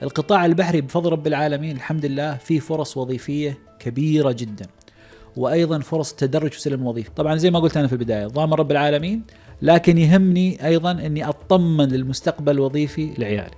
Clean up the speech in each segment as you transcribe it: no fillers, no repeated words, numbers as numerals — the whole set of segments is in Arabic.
القطاع البحري بفضل رب العالمين الحمد لله فيه فرص وظيفية كبيرة جدا، وأيضا فرص تدرج في سلم الوظيفة. طبعا زي ما قلت أنا في البداية ضامن رب العالمين، لكن يهمني أيضا أني أطمن للمستقبل الوظيفي لعيالي.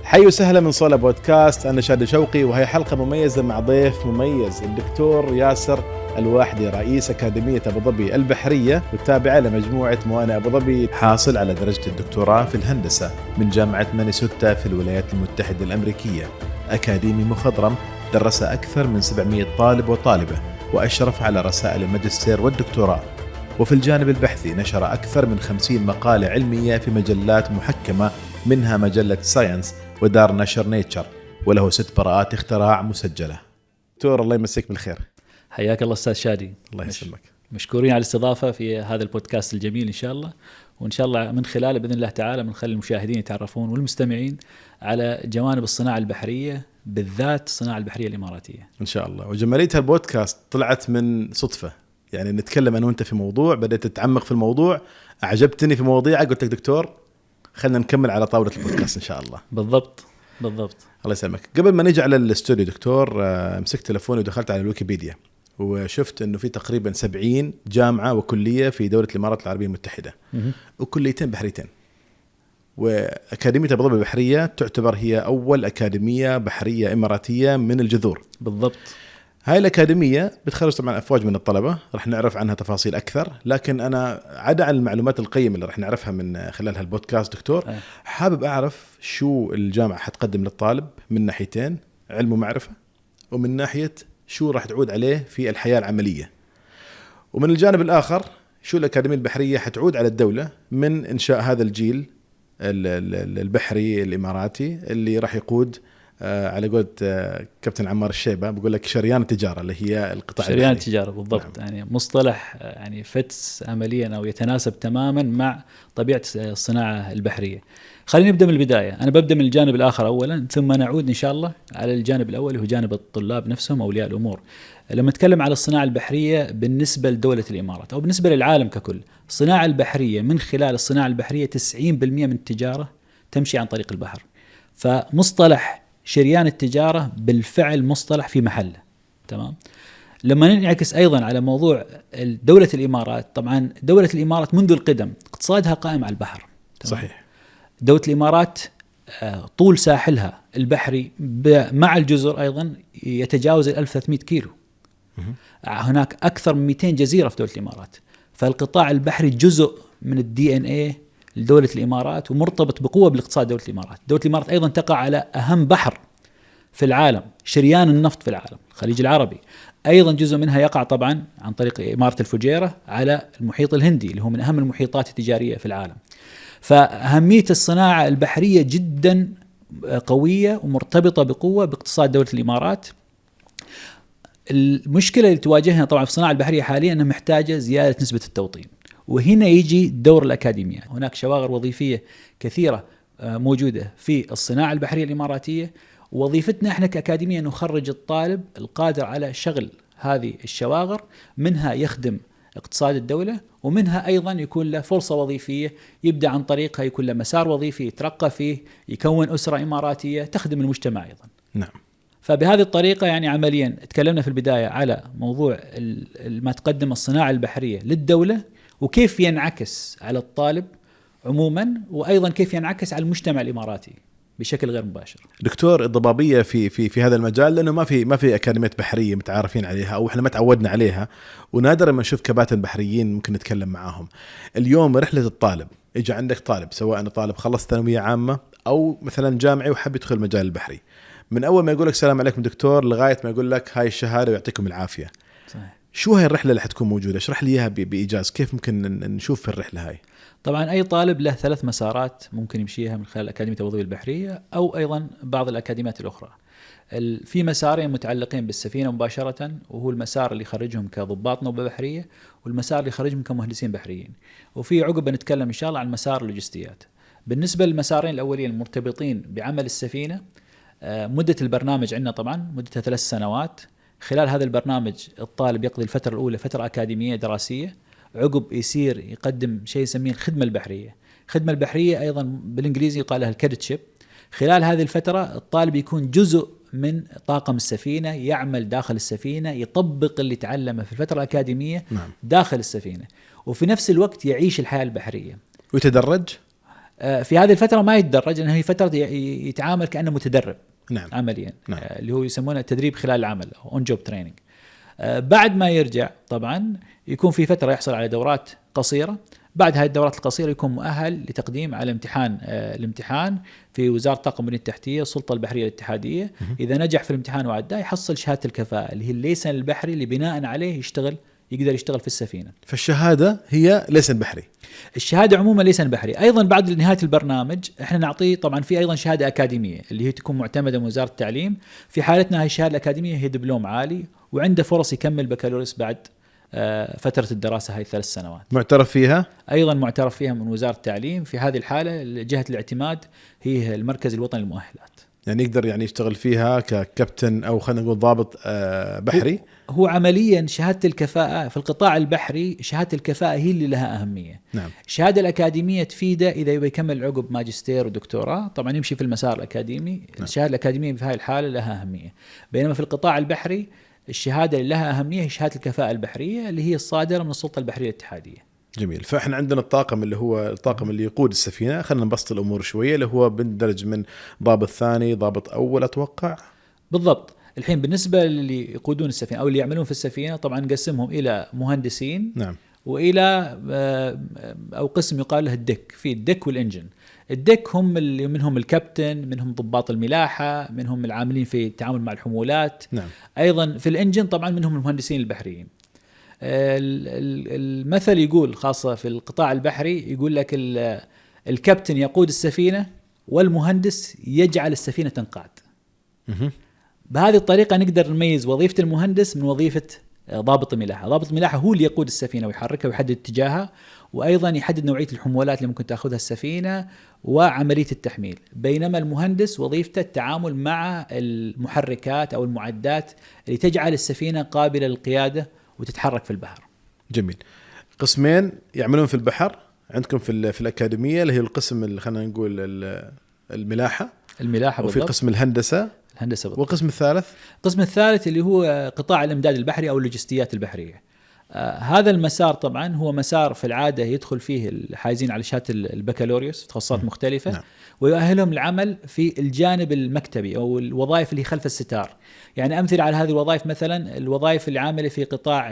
حي وسهلا من صولة بودكاست. أنا شادي شوقي، وهي حلقة مميزة مع ضيف مميز الدكتور ياسر الواحدي، رئيس أكاديمية أبو ظبي البحرية والتابعة لمجموعة موانئ أبو ظبي، حاصل على درجة الدكتوراه في الهندسة من جامعة مينيسوتا في الولايات المتحدة الأمريكية. أكاديمي مخضرم درس أكثر من 700 طالب وطالبة، وأشرف على رسائل الماجستير والدكتوراه. وفي الجانب البحثي نشر أكثر من 50 مقالة علمية في مجلات محكمة، منها مجلة ساينس ودار نشر نيتشر، وله 6 براءات اختراع مسجلة. دكتور الله يمسيك بالخير. حياك الله أستاذ شادي. الله يسلمك. مشكورين على الاستضافة في هذا البودكاست الجميل إن شاء الله، وإن شاء الله من خلاله بإذن الله تعالى بنخلي المشاهدين يتعرفون والمستمعين على جوانب الصناعة البحرية، بالذات الصناعة البحرية الإماراتية إن شاء الله. وجمالية هالبودكاست طلعت من صدفة، يعني نتكلم أنا وأنت في موضوع، بدأت تتعمق في الموضوع، أعجبتني في مواضيعك، قلت لك دكتور خلنا نكمل على طاولة البودكاست إن شاء الله. بالضبط. الله يسلمك. قبل ما نيجي على الاستوديو دكتور، مسكت تلفوني ودخلت على الويكيبيديا وشفت أنه في تقريبا 70 جامعة وكلية في دولة الإمارات العربية المتحدة، وكليتين بحريتين. وأكاديمية أبو ظبي البحرية تعتبر هي أول أكاديمية بحرية إماراتية من الجذور. بالضبط. هاي الأكاديمية بتخرج طبعا أفواج من الطلبة، رح نعرف عنها تفاصيل أكثر، لكن أنا عدا عن المعلومات القيمة اللي رح نعرفها من خلال هالبودكاست دكتور، حابب أعرف شو الجامعة حتقدم للطالب من ناحيتين، علم ومعرفة، ومن ناحية شو رح تعود عليه في الحياة العملية، ومن الجانب الآخر شو الأكاديمية البحرية حتعود على الدولة من إنشاء هذا الجيل البحري الإماراتي اللي رح يقود على قولة كابتن عمار الشيبة بقول لك شريان التجارة، اللي هي القطاع شريان البحري. التجارة بالضبط. نعم. يعني مصطلح يعني فتس عمليا أو يتناسب تماما مع طبيعة الصناعة البحرية. خلينا نبدأ من البداية. أنا ببدأ من الجانب الآخر أولا، ثم نعود إن شاء الله على الجانب الأول، هو جانب الطلاب نفسهم أولياء الأمور. لما نتكلم على الصناعة البحرية بالنسبة لدولة الإمارات أو بالنسبة للعالم ككل، الصناعة البحرية من خلال الصناعة البحرية 90% من التجارة تمشي عن طريق البحر. فمصطلح شريان التجارة بالفعل مصطلح في محله. تمام. لما ننعكس أيضا على موضوع دولة الإمارات، طبعا دولة الإمارات منذ القدم اقتصادها قائم على البحر. تمام؟ صحيح. دولة الإمارات طول ساحلها البحري مع الجزر أيضا يتجاوز 1300 كيلو. هناك أكثر من 200 جزيرة في دولة الإمارات. فالقطاع البحري جزء من الDNA لدولة الإمارات، ومرتبط بقوة بالاقتصاد دولة الإمارات. دولة الإمارات أيضا تقع على أهم بحر في العالم، شريان النفط في العالم، الخليج العربي. أيضا جزء منها يقع طبعا عن طريق إمارة الفجيرة على المحيط الهندي، اللي هو من أهم المحيطات التجارية في العالم. فأهمية الصناعة البحرية جدا قوية ومرتبطة بقوة باقتصاد دولة الإمارات. المشكلة اللي تواجهنا طبعا في الصناعة البحرية حاليا أنها محتاجة زيادة نسبة التوطين، وهنا يجي دور الأكاديمية. هناك شواغر وظيفية كثيرة موجودة في الصناعة البحرية الإماراتية، وظيفتنا احنا كأكاديمية نخرج الطالب القادر على شغل هذه الشواغر، منها يخدم اقتصاد الدولة، ومنها أيضا يكون له فرصة وظيفية يبدأ عن طريقها، يكون له مسار وظيفي يترقى فيه، يكون أسرة إماراتية تخدم المجتمع أيضا. نعم. فبهذه الطريقة يعني عمليا تكلمنا في البداية على موضوع ما تقدم الصناعة البحرية للدولة، وكيف ينعكس على الطالب عموما، وأيضا كيف ينعكس على المجتمع الإماراتي بشكل غير مباشر. دكتور، الضبابية في هذا المجال، لأنه ما في أكاديمية بحرية متعارفين عليها أو إحنا ما تعودنا عليها، ونادرا ما نشوف كباتن بحريين ممكن نتكلم معاهم. اليوم رحلة الطالب، إجا عندك طالب سواء طالب خلص ثانوية عامة أو مثلا جامعي وحب يدخل المجال البحري، من أول ما يقول لك السلام عليكم دكتور لغاية ما يقول لك هاي الشهادة ويعطيكم العافية. صحيح. شو هاي الرحلة اللي حتكون موجودة؟ اشرح لي إياها بإيجاز، كيف ممكن نشوف في الرحلة هاي؟ طبعا أي طالب له 3 مسارات ممكن يمشيها من خلال أكاديمية أبو ظبي البحرية أو أيضا بعض الأكاديميات الأخرى. في مسارين متعلقين بالسفينة مباشرة، وهو المسار اللي يخرجهم كضباط نوبة بحرية، والمسار اللي يخرجهم كمهندسين بحريين. وفي عقب نتكلم إن شاء الله عن مسار اللوجستيات. بالنسبة للمسارين الأولين المرتبطين بعمل السفينة، مدة البرنامج عندنا طبعا مدتها 3 سنوات. خلال هذا البرنامج الطالب يقضي الفترة الأولى فترة أكاديمية دراسية، عقب يصير يقدم شيء يسميه الخدمة البحرية. الخدمة البحرية أيضا بالإنجليزي يقال لها الكادتشيب. خلال هذه الفترة الطالب يكون جزء من طاقم السفينة، يعمل داخل السفينة، يطبق اللي تعلمه في الفترة الأكاديمية داخل السفينة، وفي نفس الوقت يعيش الحياة البحرية. ويتدرج في هذه الفترة ما يتدرج، لأنه هي فترة يتعامل كأنه متدرب عمليا. اللي هو يسمونه التدريب خلال العمل أو on job training. بعد ما يرجع طبعا يكون في فترة يحصل على دورات قصيرة. بعد هذه الدورات القصيرة يكون مؤهل لتقديم على الامتحان في وزارة الطاقة والبنية التحتية، السلطة البحرية الاتحادية. إذا نجح في الامتحان وعداه يحصل شهادة الكفاءة اللي هي الليسن البحري اللي بناء عليه يقدر يشتغل في السفينة. فالشهادة هي ليسن بحري. الشهادة عموما ليسن بحري. أيضا بعد نهاية البرنامج احنا نعطيه طبعا في أيضا شهادة أكاديمية اللي هي تكون معتمدة من وزارة التعليم. في حالتنا هاي الشهادة الأكاديمية هي دبلوم عالي، وعنده فرص يكمل بكالوريوس بعد فترة الدراسة هاي 3 سنوات. معترف فيها؟ أيضا معترف فيها من وزارة التعليم. في هذه الحالة جهة الاعتماد هي المركز الوطني للمؤهلات. يعني يقدر يشتغل فيها ككابتن أو خلينا نقول ضابط بحري. هو عمليا شهادة الكفاءة في القطاع البحري، شهادة الكفاءة هي اللي لها أهمية. الشهادة الأكاديمية تفيده إذا يبي يكمل عقب ماجستير ودكتوراه، طبعا يمشي في المسار الأكاديمي. الشهادة الأكاديمية في هذه الحالة لها أهمية. بينما في القطاع البحري الشهادة اللي لها أهمية هي شهادة الكفاءة البحرية اللي هي الصادرة من السلطة البحرية الاتحادية. جميل. فإحنا عندنا الطاقم اللي هو الطاقم اللي يقود السفينة. خلينا نبسط الأمور شوية، اللي هو بندرج من ضابط ثاني، ضابط أول أتوقع. بالضبط. الحين بالنسبة للي يقودون السفينة أو اللي يعملون في السفينة طبعا نقسمهم إلى مهندسين وإلى أو قسم يقال له الدك. في الدك والإنجن. الدك هم اللي منهم الكابتن، منهم ضباط الملاحة، منهم العاملين في التعامل مع الحمولات. أيضا في الإنجن طبعا منهم المهندسين البحريين. المثل يقول خاصة في القطاع البحري يقول لك الكابتن يقود السفينة والمهندس يجعل السفينة تنقاد. بهذه الطريقة نقدر نميز وظيفة المهندس من وظيفة ضابط الملاحة. ضابط الملاحة هو اللي يقود السفينة ويحركها ويحدد اتجاهها، وأيضا يحدد نوعية الحمولات اللي ممكن تأخذها السفينة وعملية التحميل. بينما المهندس وظيفته التعامل مع المحركات أو المعدات اللي تجعل السفينة قابلة للقيادة وتتحرك في البحر. جميل. قسمين يعملون في البحر عندكم في الأكاديمية، اللي هي القسم اللي خلينا نقول الملاحة وفي قسم الهندسة بالضبط. والقسم الثالث؟ القسم الثالث اللي هو قطاع الإمداد البحري أو اللوجستيات البحرية. هذا المسار طبعا هو مسار في العادة يدخل فيه الحائزين على شهادة البكالوريوس تخصصات مختلفة. ويؤهلهم العمل في الجانب المكتبي أو الوظائف اللي خلف الستار. يعني أمثلة على هذه الوظائف مثلا الوظائف اللي عاملة في قطاع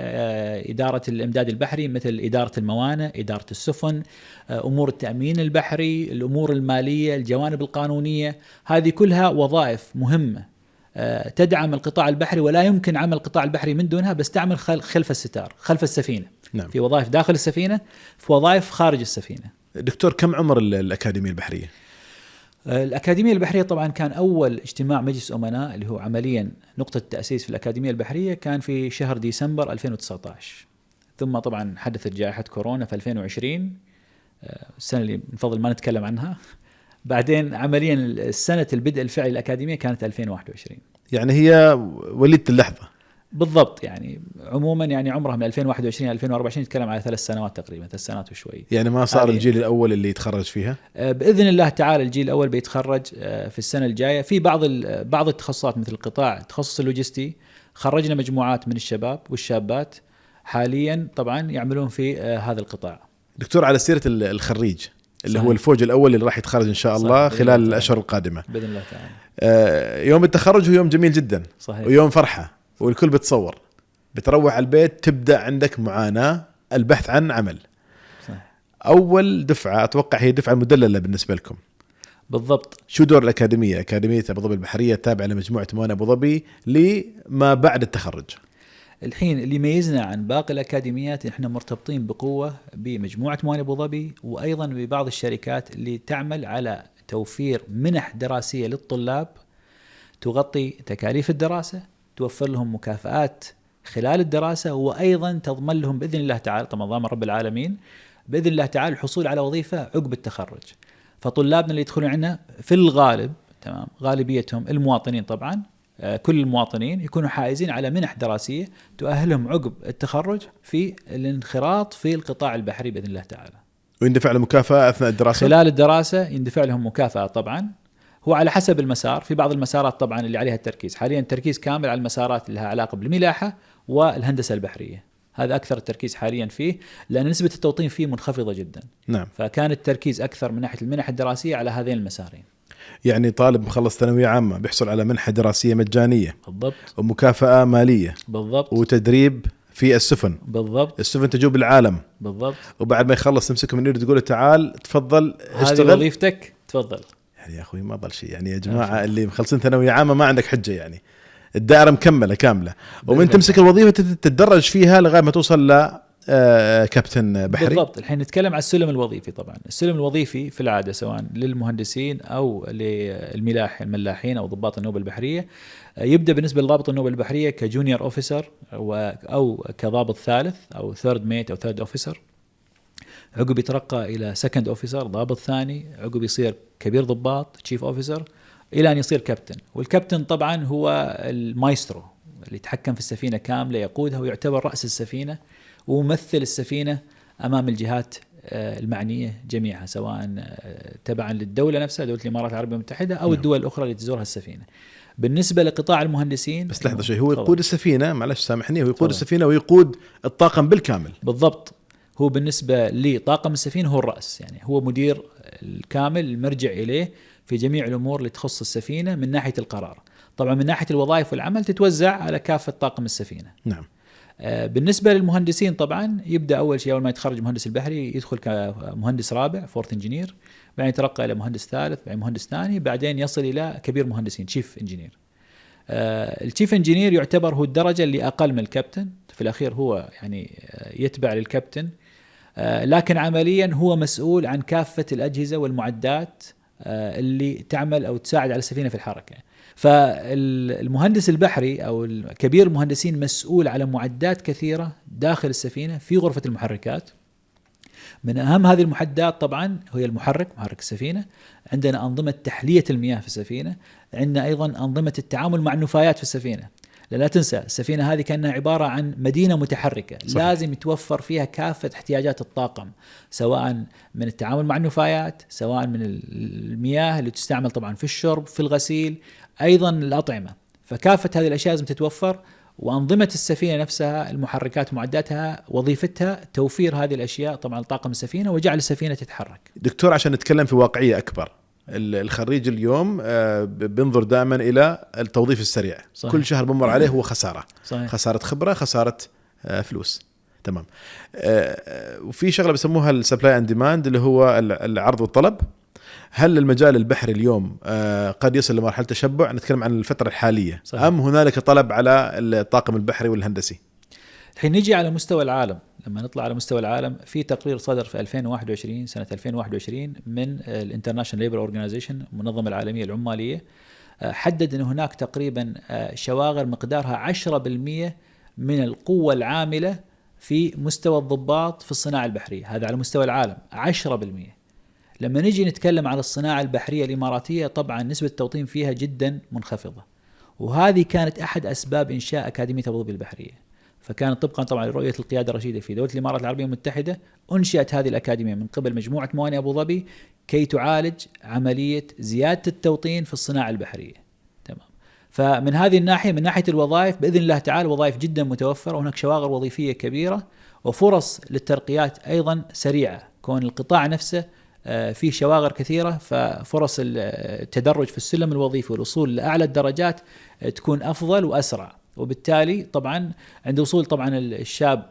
إدارة الإمداد البحري، مثل إدارة الموانئ، إدارة السفن، أمور التأمين البحري، الأمور المالية، الجوانب القانونية. هذه كلها وظائف مهمة تدعم القطاع البحري، ولا يمكن عمل القطاع البحري من دونها، بس تعمل خلف الستار، خلف السفينة. في وظائف داخل السفينة، في وظائف خارج السفينة. دكتور، كم عمر الأكاديمية البحرية؟ الأكاديمية البحرية طبعا كان أول اجتماع مجلس أمناء اللي هو عمليا نقطة التأسيس في الأكاديمية البحرية كان في شهر ديسمبر 2019. ثم طبعا حدثت جائحة كورونا في 2020، السنة اللي نفضل ما نتكلم عنها. بعدين عمليا السنة البدء الفعلي الأكاديمية كانت 2021. يعني هي وليدة اللحظة بالضبط. يعني عموما يعني عمرها من 2021 2024 نتكلم على 3 سنوات تقريبا، 3 سنوات وشوي. يعني ما صار الجيل الأول اللي يتخرج فيها؟ بإذن الله تعالى الجيل الأول بيتخرج في السنة الجاية. في بعض التخصصات مثل القطاع التخصص اللوجستي خرجنا مجموعات من الشباب والشابات حاليا طبعا يعملون في هذا القطاع. دكتور، على سيرة الخريج اللي هو الفوج الأول اللي راح يتخرج إن شاء الله خلال الأشهر القادمة بإذن الله تعالى. يوم التخرج هو يوم جميل جدا. صحيح. ويوم فرحة، والكل بتصور بتروح على البيت تبدأ عندك معاناة البحث عن عمل. صحيح. أول دفعة أتوقع هي دفعة مدللة بالنسبة لكم. بالضبط. شو دور الأكاديمية؟ أكاديمية أبو ظبي البحرية تابعة لمجموعة موانئ أبو ظبي لما بعد التخرج. الحين اللي يميزنا عن باقي الأكاديميات إحنا مرتبطين بقوة بمجموعة موانئ أبو ظبي، وأيضا ببعض الشركات اللي تعمل على توفير منح دراسية للطلاب تغطي تكاليف الدراسة، توفر لهم مكافآت خلال الدراسة، وأيضا تضمن لهم بإذن الله تعالى طبعا ضامن رب العالمين بإذن الله تعالى الحصول على وظيفة عقب التخرج. فطلابنا اللي يدخلون عنا في الغالب تمام غالبيتهم المواطنين طبعا كل المواطنين يكونوا حائزين على منح دراسية تؤهلهم عقب التخرج في الانخراط في القطاع البحري بإذن الله تعالى. ويندفع له مكافأة أثناء الدراسة؟ خلال الدراسة يندفع لهم مكافأة طبعا، هو على حسب المسار. في بعض المسارات طبعا اللي عليها التركيز، حاليا التركيز كامل على المسارات اللي لها علاقة بالملاحة والهندسة البحرية، هذا أكثر التركيز حاليا فيه، لأن نسبة التوطين فيه منخفضة جدا. نعم. فكان التركيز أكثر من ناحية المنح الدراسية على هذين المسارين. يعني طالب مخلص ثانوية عامة بيحصل على منحة دراسية مجانية بالضبط، ومكافأة مالية بالضبط، وتدريب في السفن، بالضبط، السفن تجوب العالم، بالضبط، وبعد ما يخلص تمسكه من يده تقول له تعال تفضل اشتغل، هذه وظيفتك تفضل. يعني يا أخوي ما ضل شيء، يعني يا جماعة اللي مخلصين ثانوية عامة ما عندك حجة، يعني الدائرة مكملة كاملة، ومن تمسك الوظيفة تتدرج فيها لغاية ما توصل ل كابتن بحري. بالضبط. الحين نتكلم عن السلم الوظيفي. طبعا السلم الوظيفي في العادة سواء للمهندسين أو الملاحين أو ضباط النوبة البحرية، يبدأ بالنسبة لضابط النوبة البحرية كجونيور أوفيسر أو كضابط ثالث أو ثيرد ميت أو ثيرد أوفيسر، عقب يترقى إلى سكند أوفيسر ضابط ثاني، عقب يصير كبير ضباط تشيف أوفيسر، إلى أن يصير كابتن. والكابتن طبعا هو المايسترو اللي يتحكم في السفينة كاملة، يقودها ويعتبر رأس السفينة وممثل السفينة أمام الجهات المعنية جميعها، سواء تبعا للدولة نفسها دولة الإمارات العربية المتحدة أو الدول الأخرى اللي تزورها السفينة. بالنسبة لقطاع المهندسين بس لحظة شيء، هو يقود السفينة، معلش سامحني، هو يقود السفينة ويقود الطاقم بالكامل. بالضبط، هو بالنسبة لطاقم السفينة هو الرأس، يعني هو مدير الكامل المرجع إليه في جميع الأمور اللي تخص السفينة من ناحية القرار. طبعا من ناحية الوظائف والعمل تتوزع على كافة طاقم السفينة. نعم. بالنسبة للمهندسين طبعا يبدأ أول شيء أول ما يتخرج مهندس البحري يدخل كمهندس رابع فورث انجينير، بعدين يترقى إلى مهندس ثالث، بعدين مهندس ثاني، بعدين يصل إلى كبير مهندسين تشيف انجينير. التشيف انجينير يعتبر هو الدرجة اللي أقل من الكابتن، في الأخير هو يعني يتبع للكابتن، لكن عمليا هو مسؤول عن كافة الأجهزة والمعدات اللي تعمل أو تساعد على السفينة في الحركة. فالمهندس البحري أو كبير المهندسين مسؤول على معدات كثيرة داخل السفينة في غرفة المحركات. من أهم هذه المعدات طبعا هي محرك السفينة، عندنا أنظمة تحلية المياه في السفينة، عندنا أيضا أنظمة التعامل مع النفايات في السفينة. لا تنسى السفينة هذه كأنها عبارة عن مدينة متحركة. صحيح. لازم يتوفر فيها كافة احتياجات الطاقم، سواء من التعامل مع النفايات، سواء من المياه اللي تستعمل طبعا في الشرب، في الغسيل، أيضا الأطعمة. فكافة هذه الأشياء لازم تتوفر، وأنظمة السفينة نفسها المحركات ومعداتها وظيفتها توفير هذه الأشياء طبعا لطاقم السفينة وجعل السفينة تتحرك. دكتور، عشان نتكلم في واقعية أكبر، الخريج اليوم بينظر دائما إلى التوظيف السريع. صحيح. كل شهر بمر عليه هو خسارة. صحيح. خسارة خبرة، خسارة فلوس. تمام. وفي شغلة بيسموها السبلاي اند ديماند اللي هو العرض والطلب. هل المجال البحري اليوم قد يصل لمرحلة تشبع؟ نتكلم عن الفترة الحالية. صحيح. أم هنالك طلب على الطاقم البحري والهندسي؟ الحين نجي على مستوى العالم. لما نطلع على مستوى العالم، في تقرير صدر في 2021 سنة 2021 من الانترناشنال ليبر اورجانيزيشن، المنظمة العالمية العمالية، حدد أن هناك تقريبا شواغر مقدارها 10% من القوة العاملة في مستوى الضباط في الصناعة البحرية. هذا على مستوى العالم 10%. لما نجي نتكلم عن الصناعة البحرية الإماراتية، طبعا نسبة التوطين فيها جدا منخفضة، وهذه كانت أحد أسباب إنشاء أكاديمية أبو ظبي البحرية. فكانت طبقا طبعا لرؤية القيادة الرشيدة في دولة الإمارات العربية المتحدة، أنشئت هذه الأكاديمية من قبل مجموعة موانئ أبو ظبي كي تعالج عملية زيادة التوطين في الصناعة البحرية. تمام. فمن هذه الناحية، من ناحية الوظائف بإذن الله تعالى وظائف جدا متوفرة، وهناك شواغر وظيفية كبيرة وفرص للترقيات أيضا سريعة، كون القطاع نفسه في شواغر كثيرة، ففرص التدرج في السلم الوظيفي والوصول لأعلى الدرجات تكون أفضل وأسرع. وبالتالي طبعا عند وصول طبعا الشاب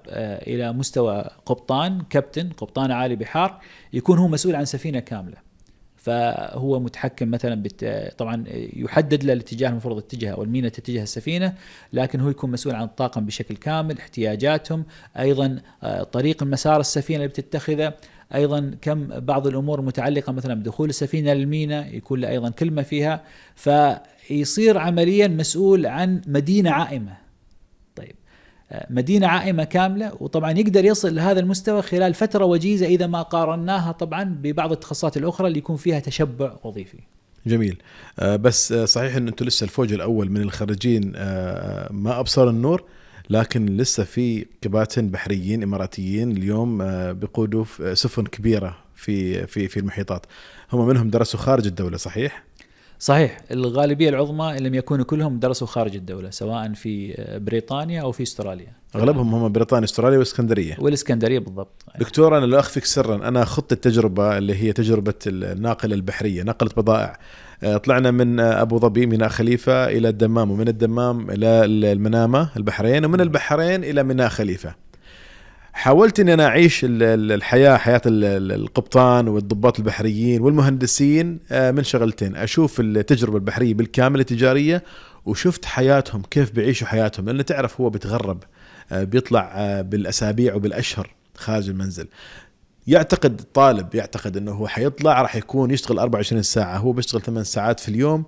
إلى مستوى قبطان، كابتن قبطان عالي بحار، يكون هو مسؤول عن سفينة كاملة. فهو متحكم مثلا طبعا يحدد له الاتجاه المفروض اتجاه أو المينة تتجه السفينة، لكن هو يكون مسؤول عن الطاقم بشكل كامل، احتياجاتهم، أيضا طريق المسار السفينة اللي بتتخذه، أيضا كم بعض الأمور المتعلقة مثلا بدخول السفينة للميناء يكون له أيضا كلمة فيها، فيصير عمليا مسؤول عن مدينة عائمة. طيب، مدينة عائمة كاملة، وطبعا يقدر يصل لهذا المستوى خلال فترة وجيزة إذا ما قارناها طبعا ببعض التخصصات الأخرى اللي يكون فيها تشبع وظيفي. جميل. بس صحيح أن أنتم لسه الفوج الأول من الخريجين ما أبصر النور. لكن لسه في كباتن بحريين إماراتيين اليوم بيقودوا سفن كبيرة في المحيطات، هم منهم درسوا خارج الدولة صحيح؟ صحيح، الغالبية العظمى إن لم يكونوا كلهم درسوا خارج الدولة، سواء في بريطانيا أو في استراليا. أغلبهم هم بريطانيا، استراليا والإسكندرية. والإسكندرية بالضبط. دكتور، أنا لا أخفيك سرا، أنا خضت التجربة اللي هي تجربة الناقلة البحرية، نقلة بضائع. طلعنا من أبو ظبي ميناء خليفة إلى الدمام، ومن الدمام إلى المنامة البحرين، ومن البحرين إلى ميناء خليفة. حاولت أن أنا أعيش الحياة، حياة القبطان والضباط البحريين والمهندسين من شغلتين: أشوف التجربة البحرية بالكامل التجارية، وشفت حياتهم كيف بيعيشوا حياتهم، لأنه تعرف هو بيتغرب، بيطلع بالأسابيع وبالأشهر خارج المنزل. يعتقد الطالب أنه هو حيطلع راح يكون يشتغل 24 ساعة، هو بيشتغل 8 ساعات في اليوم.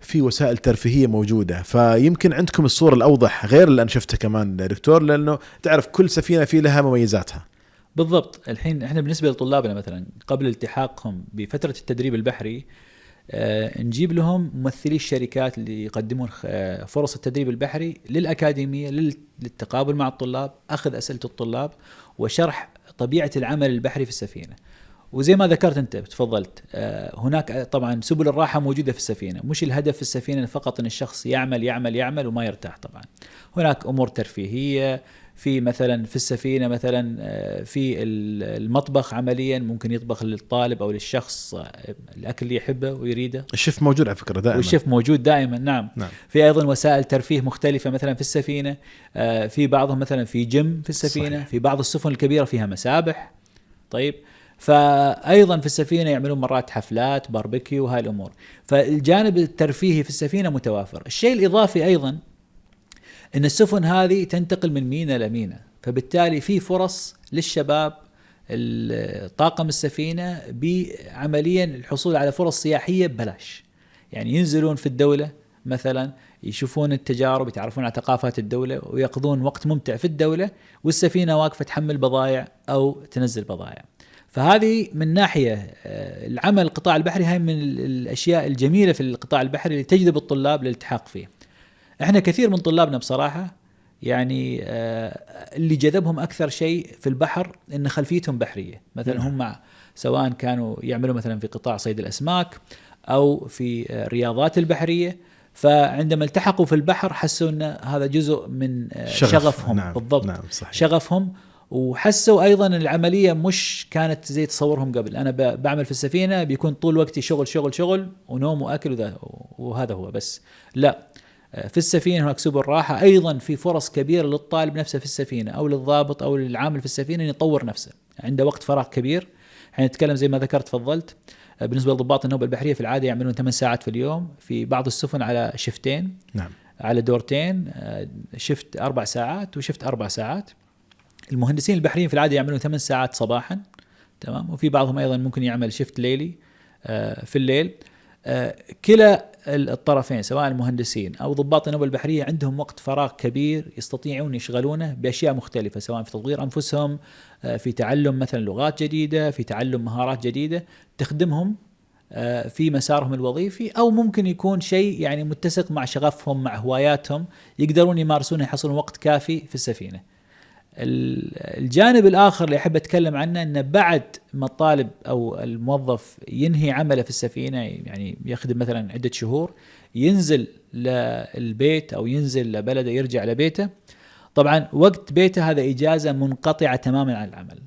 في وسائل ترفيهية موجودة، فيمكن عندكم الصورة الأوضح غير اللي أنا شفته كمان دكتور، لأنه تعرف كل سفينة في لها مميزاتها. بالضبط. الحين احنا بالنسبة لطلابنا مثلا قبل التحاقهم بفترة التدريب البحري، نجيب لهم ممثلي الشركات اللي يقدمون فرص التدريب البحري للأكاديمية للتقابل مع الطلاب، أخذ أسئلة الطلاب وشرح طبيعة العمل البحري في السفينة. وزي ما ذكرت أنت تفضلت، هناك طبعا سبل الراحة موجودة في السفينة، مش الهدف في السفينة فقط أن الشخص يعمل وما يرتاح. طبعا هناك أمور ترفيهية، في مثلا في السفينة مثلا في المطبخ عمليا ممكن يطبخ للطالب أو للشخص الأكل اللي يحبه ويريده. الشيف موجود على فكرة دائما. والشيف موجود دائما. نعم. في أيضا وسائل ترفيه مختلفة مثلا في السفينة، في بعضهم مثلا في جيم في السفينة. صحيح. في بعض السفن الكبيرة فيها مسابح. طيب، فأيضا في السفينة يعملون مرات حفلات باربيكيو وهاي الأمور. فالجانب الترفيهي في السفينة متوافر. الشيء الإضافي أيضا إن السفن هذه تنتقل من ميناء لميناء، فبالتالي في فرص للشباب طاقم السفينة بعمليا الحصول على فرص سياحية ببلاش. يعني ينزلون في الدولة مثلا، يشوفون التجارب، يتعرفون على ثقافات الدولة، ويقضون وقت ممتع في الدولة، والسفينة واقفة تحمل بضائع أو تنزل بضائع. فهذه من ناحية العمل القطاع البحري، هاي من الأشياء الجميلة في القطاع البحري اللي تجذب الطلاب للالتحاق فيه. احنا كثير من طلابنا بصراحة يعني اللي جذبهم أكثر شيء في البحر إن خلفيتهم بحرية. مثلا هم سواء كانوا يعملوا مثلا في قطاع صيد الأسماك أو في الرياضات البحرية، فعندما التحقوا في البحر حسوا أن هذا جزء من شغفهم. نعم. بالضبط. نعم. صحيح. شغفهم. وحسوا أيضا العملية مش كانت زي تصورهم قبل. أنا بعمل في السفينة بيكون طول وقتي شغل شغل شغل ونوم وأكل وهذا هو بس. لا، في السفينة هناك سبل راحة. أيضا في فرص كبيرة للطالب نفسه في السفينة أو للضابط أو للعامل في السفينة أن يطور نفسه، عنده وقت فراغ كبير. نتكلم زي ما ذكرت فضلت بالنسبة لضباط النوبة البحرية في العادة يعملون 8 ساعات في اليوم، في بعض السفن على شفتين. نعم. على دورتين، شفت 4 ساعات وشفت 4 ساعات. المهندسين البحريين في العادة يعملون 8 ساعات صباحا، تمام، وفي بعضهم أيضا ممكن يعمل شفت ليلي في الليل. كلا الطرفين سواء المهندسين أو ضباط النوبة البحرية عندهم وقت فراغ كبير يستطيعون يشغلونه بأشياء مختلفة، سواء في تطوير أنفسهم، في تعلم مثلا لغات جديدة، في تعلم مهارات جديدة تخدمهم في مسارهم الوظيفي، أو ممكن يكون شيء يعني متسق مع شغفهم، مع هواياتهم يقدرون يمارسونه، يحصلون وقت كافي في السفينة. الجانب الآخر اللي أحب أتكلم عنه أن بعد ما الطالب أو الموظف ينهي عمله في السفينة، يعني يخدم مثلا عدة شهور، ينزل للبيت أو ينزل لبلده، يرجع لبيته. طبعا وقت بيته هذا إجازة منقطعة تماما عن العمل.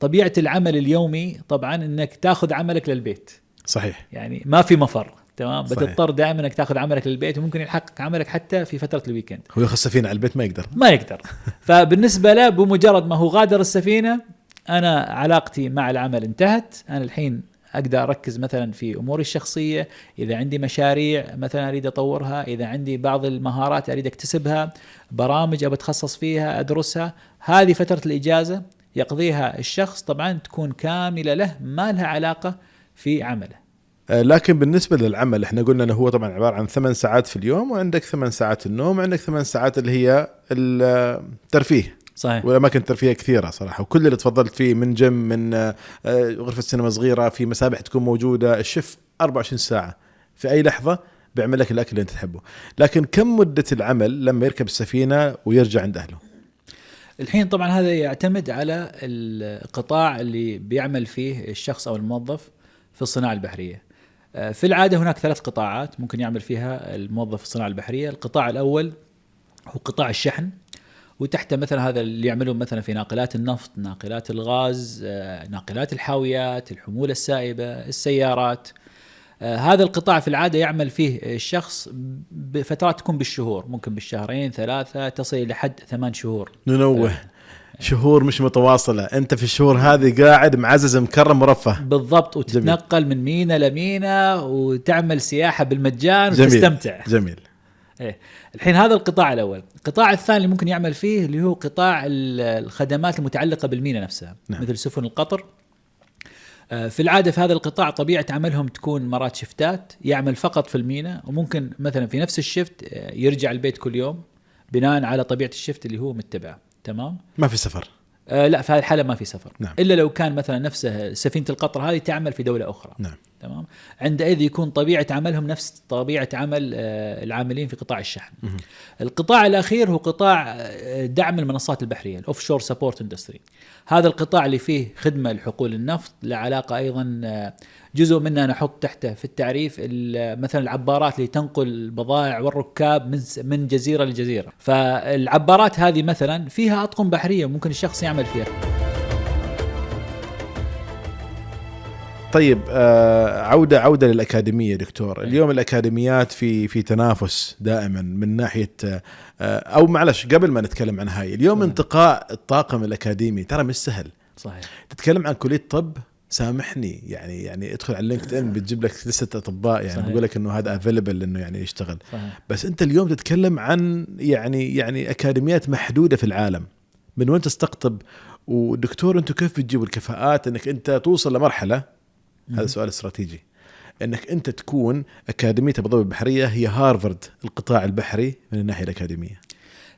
طبيعة العمل اليومي طبعا أنك تأخذ عملك للبيت. صحيح. يعني ما في مفر. تمام. بتضطر دائما انك تاخذ عملك للبيت، وممكن يحقق عملك حتى في فتره الويكند. هو ياخذ السفينه على البيت ما يقدر. فبالنسبه له بمجرد ما هو غادر السفينه، انا علاقتي مع العمل انتهت. انا الحين اقدر اركز مثلا في اموري الشخصيه، اذا عندي مشاريع مثلا اريد اطورها، اذا عندي بعض المهارات اريد اكتسبها، برامج ابى اتخصص فيها ادرسها. هذه فتره الاجازه يقضيها الشخص طبعا تكون كامله له، ما لها علاقه في عمله. لكن بالنسبة للعمل احنا قلنا انه هو طبعا عبارة عن 8 ساعات في اليوم، وعندك 8 ساعات النوم، وعندك 8 ساعات اللي هي الترفيه. صحيح. والأماكن الترفيهية كثيرة صراحة، وكل اللي تفضلت فيه من جيم، من غرفة سينما صغيرة، في مسابح تكون موجودة، الشيف 24 ساعة في أي لحظة بيعمل لك الأكل اللي أنت تحبه. لكن كم مدة العمل لما يركب السفينة ويرجع عند أهله؟ الحين طبعا هذا يعتمد على القطاع اللي بيعمل فيه الشخص أو الموظف في الصناعة البحرية. في العادة هناك 3 قطاعات ممكن يعمل فيها الموظف في الصناعة البحرية. القطاع الأول هو قطاع الشحن، وتحته مثلا هذا اللي يعملون مثلا في ناقلات النفط، ناقلات الغاز، ناقلات الحاويات، الحمولة السائبة، السيارات. هذا القطاع في العادة يعمل فيه الشخص بفترات تكون بالشهور، ممكن بالشهرين 3 تصل إلى حد 8 شهور. ننوه شهور مش متواصلة، أنت في الشهور هذه قاعد معزز مكرم مرفه. بالضبط، وتتنقل جميل. من مينا لمينا وتعمل سياحة بالمجان وتستمتع. جميل. إيه. الحين هذا القطاع الأول. القطاع الثاني اللي ممكن يعمل فيه اللي هو قطاع الخدمات المتعلقة بالمينا نفسها. نعم. مثل سفن القطر. في العادة في هذا القطاع طبيعة عملهم تكون مرات شفتات، يعمل فقط في المينا، وممكن مثلا في نفس الشفت يرجع البيت كل يوم بناء على طبيعة الشفت اللي هو متبعه. تمام. ما في سفر. لا، في هذه الحالة ما في سفر. نعم. إلا لو كان مثلا نفسه سفينة القطر هذه تعمل في دولة أخرى. نعم. تمام. عندئذ يكون طبيعة عملهم نفس طبيعة عمل العاملين في قطاع الشحن. القطاع الأخير هو قطاع دعم المنصات البحرية، الأوفشور سبورت اندستري. هذا القطاع اللي فيه خدمة لحقول النفط، له علاقة أيضا جزء منها نحط تحته في التعريف مثلا العبارات اللي تنقل البضائع والركاب من جزيرة لجزيرة. فالعبارات هذه مثلا فيها أطقم بحرية ممكن الشخص يعمل فيها. طيب عودة للأكاديمية دكتور. اليوم الأكاديميات في تنافس دائما من ناحية أو معلش قبل ما نتكلم عن هاي اليوم انتقاء الطاقم الأكاديمي ترى مش سهل. صحيح. تتكلم عن كلية طب، سامحني يعني ادخل على لينكد ان بتجيب لك لستة أطباء يعني بقول لك إنه هذا available إنه يعني يشتغل. صحيح. بس أنت اليوم تتكلم عن يعني أكاديميات محدودة في العالم، من وين تستقطب؟ ودكتور أنتوا كيف بتجيبوا الكفاءات إنك أنت توصل لمرحلة؟ هذا سؤال استراتيجي، انك انت تكون اكاديميه ابو ظبي البحريه هي هارفارد القطاع البحري من الناحيه الاكاديميه.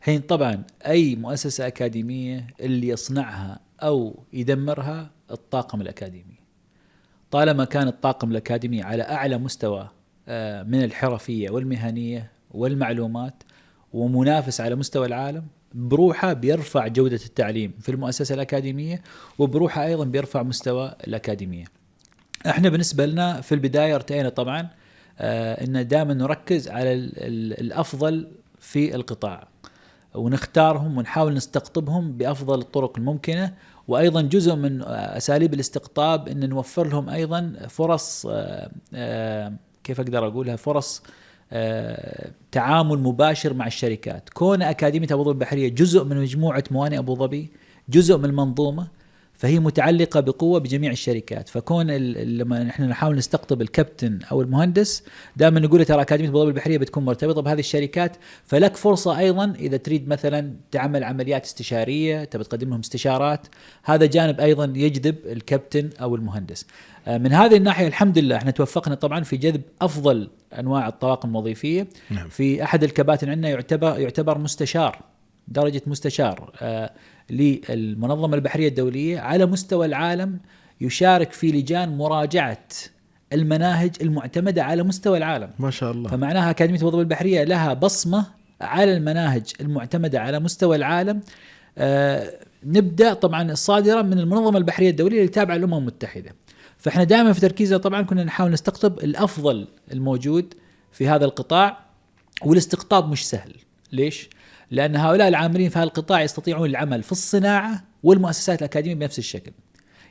حين طبعا اي مؤسسه اكاديميه اللي يصنعها او يدمرها الطاقم الاكاديمي. طالما كان الطاقم الاكاديمي على اعلى مستوى من الحرفيه والمهنيه والمعلومات ومنافس على مستوى العالم، بروحه بيرفع جوده التعليم في المؤسسه الاكاديميه، وبروحه ايضا بيرفع مستوى الاكاديميه. احنا بالنسبه لنا في البدايه ارتئينا طبعا ان دائما نركز على الافضل في القطاع، ونختارهم ونحاول نستقطبهم بافضل الطرق الممكنه. وايضا جزء من اساليب الاستقطاب ان نوفر لهم ايضا فرص كيف اقدر اقولها، فرص تعامل مباشر مع الشركات. كون اكاديميه ابو ظبي البحريه جزء من مجموعه موانئ ابو ظبي، جزء من المنظومه، فهي متعلقة بقوة بجميع الشركات. فكون لما نحن نحاول نستقطب الكابتن أو المهندس، دائما نقول ترى أكاديمية أبو ظبي البحرية بتكون مرتبطة بهذه الشركات، فلك فرصة أيضا إذا تريد مثلا تعمل عمليات استشارية، تبي تقدم لهم استشارات، هذا جانب أيضا يجذب الكابتن أو المهندس. من هذه الناحية الحمد لله احنا توفقنا طبعا في جذب أفضل أنواع الطواقم الوظيفية. نعم. في أحد الكباتن عندنا يعتبر مستشار، درجة مستشار للمنظمة البحرية الدولية على مستوى العالم، يشارك في لجان مراجعة المناهج المعتمدة على مستوى العالم. ما شاء الله. فمعناها أكاديمية أبو ظبي البحرية لها بصمة على المناهج المعتمدة على مستوى العالم. نبدأ طبعا الصادرة من المنظمة البحرية الدولية اللي تابعة للأمم المتحدة. فإحنا دائما في تركيزنا طبعا كنا نحاول نستقطب الأفضل الموجود في هذا القطاع، والاستقطاب مش سهل. ليش؟ لأن هؤلاء العاملين في هذا القطاع يستطيعون العمل في الصناعة والمؤسسات الأكاديمية بنفس الشكل.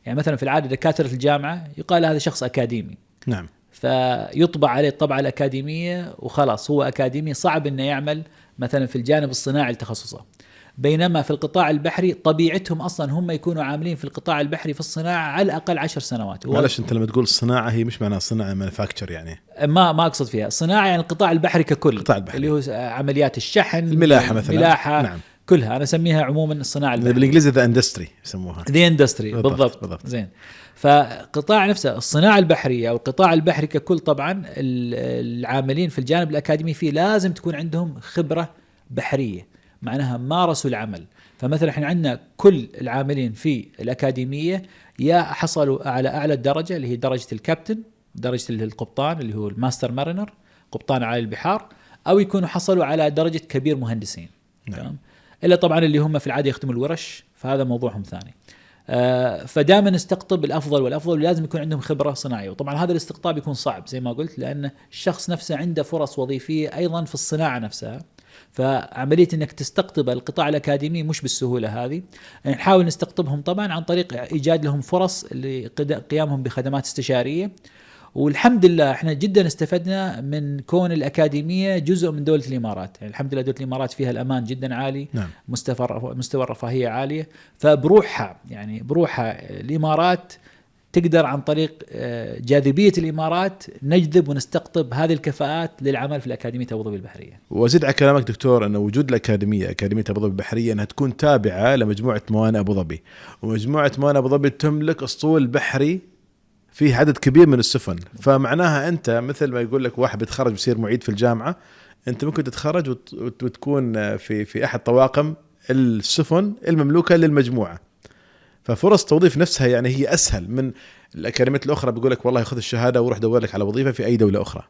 يعني مثلا في العادة دكاترة الجامعة يقال هذا شخص أكاديمي. نعم. فيطبع عليه الطبعة الأكاديمية وخلاص هو أكاديمي، صعب إنه يعمل مثلا في الجانب الصناعي لتخصصه. بينما في القطاع البحري طبيعتهم أصلا هم يكونوا عاملين في القطاع البحري في الصناعة على الأقل 10 سنوات. معلش أنت لما تقول الصناعة هي مش معناها صناعة مانيفاكتشر، يعني ما أقصد فيها صناعة، يعني القطاع البحري ككل، القطاع البحري اللي هو عمليات الشحن، الملاحة مثلا، الملاحة. نعم. كلها أنا أسميها عموما الصناعة البحرية، بالإنجليزي ذا اندستري يسموها، ذا اندستري. بالضبط. زين. فقطاع نفسه الصناعة البحرية أو القطاع البحري ككل، طبعا العاملين في الجانب الأكاديمي فيه لازم تكون عندهم خبرة بحرية، معناها مارسوا العمل. فمثلا احنا عندنا كل العاملين في الأكاديمية يا حصلوا على أعلى الدرجة اللي هي درجة الكابتن، درجة القبطان اللي هو الماستر مارينر، قبطان عالي البحار، أو يكونوا حصلوا على درجة كبير مهندسين. تمام. إلا طبعا اللي هم في العادة يختموا الورش، فهذا موضوعهم ثاني. فدائما نستقطب الأفضل والأفضل، لازم يكون عندهم خبرة صناعية. وطبعا هذا الاستقطاب يكون صعب زي ما قلت، لأن الشخص نفسه عنده فرص وظيفية أيضا في الصناعة نفسها. فعملية أنك تستقطب القطاع الأكاديمي مش بالسهولة هذه. نحاول نستقطبهم طبعا عن طريق إيجاد لهم فرص لقيامهم بخدمات استشارية. والحمد لله احنا جدا استفدنا من كون الأكاديمية جزء من دولة الإمارات. يعني الحمد لله دولة الإمارات فيها الأمان جدا عالي. نعم. مستوى الرفاهية عالية. فبروحها الإمارات تقدر عن طريق جاذبية الإمارات نجذب ونستقطب هذه الكفاءات للعمل في الأكاديمية أبو ظبي البحرية. وأزيد على كلامك دكتور أن وجود أكاديمية أبو ظبي البحرية أنها تكون تابعة لمجموعة موانئ أبو ظبي، ومجموعة موانئ أبو ظبي تملك أسطول بحري فيه عدد كبير من السفن. فمعناها أنت مثل ما يقول لك واحد بيتخرج بيصير معيد في الجامعة، أنت ممكن تتخرج وتكون في أحد طواقم السفن المملوكة للمجموعة. ففرص توظيف نفسها يعني هي أسهل من الأكاديميات الأخرى. بيقول لك والله خذ الشهادة وروح دور لك على وظيفة في أي دولة أخرى.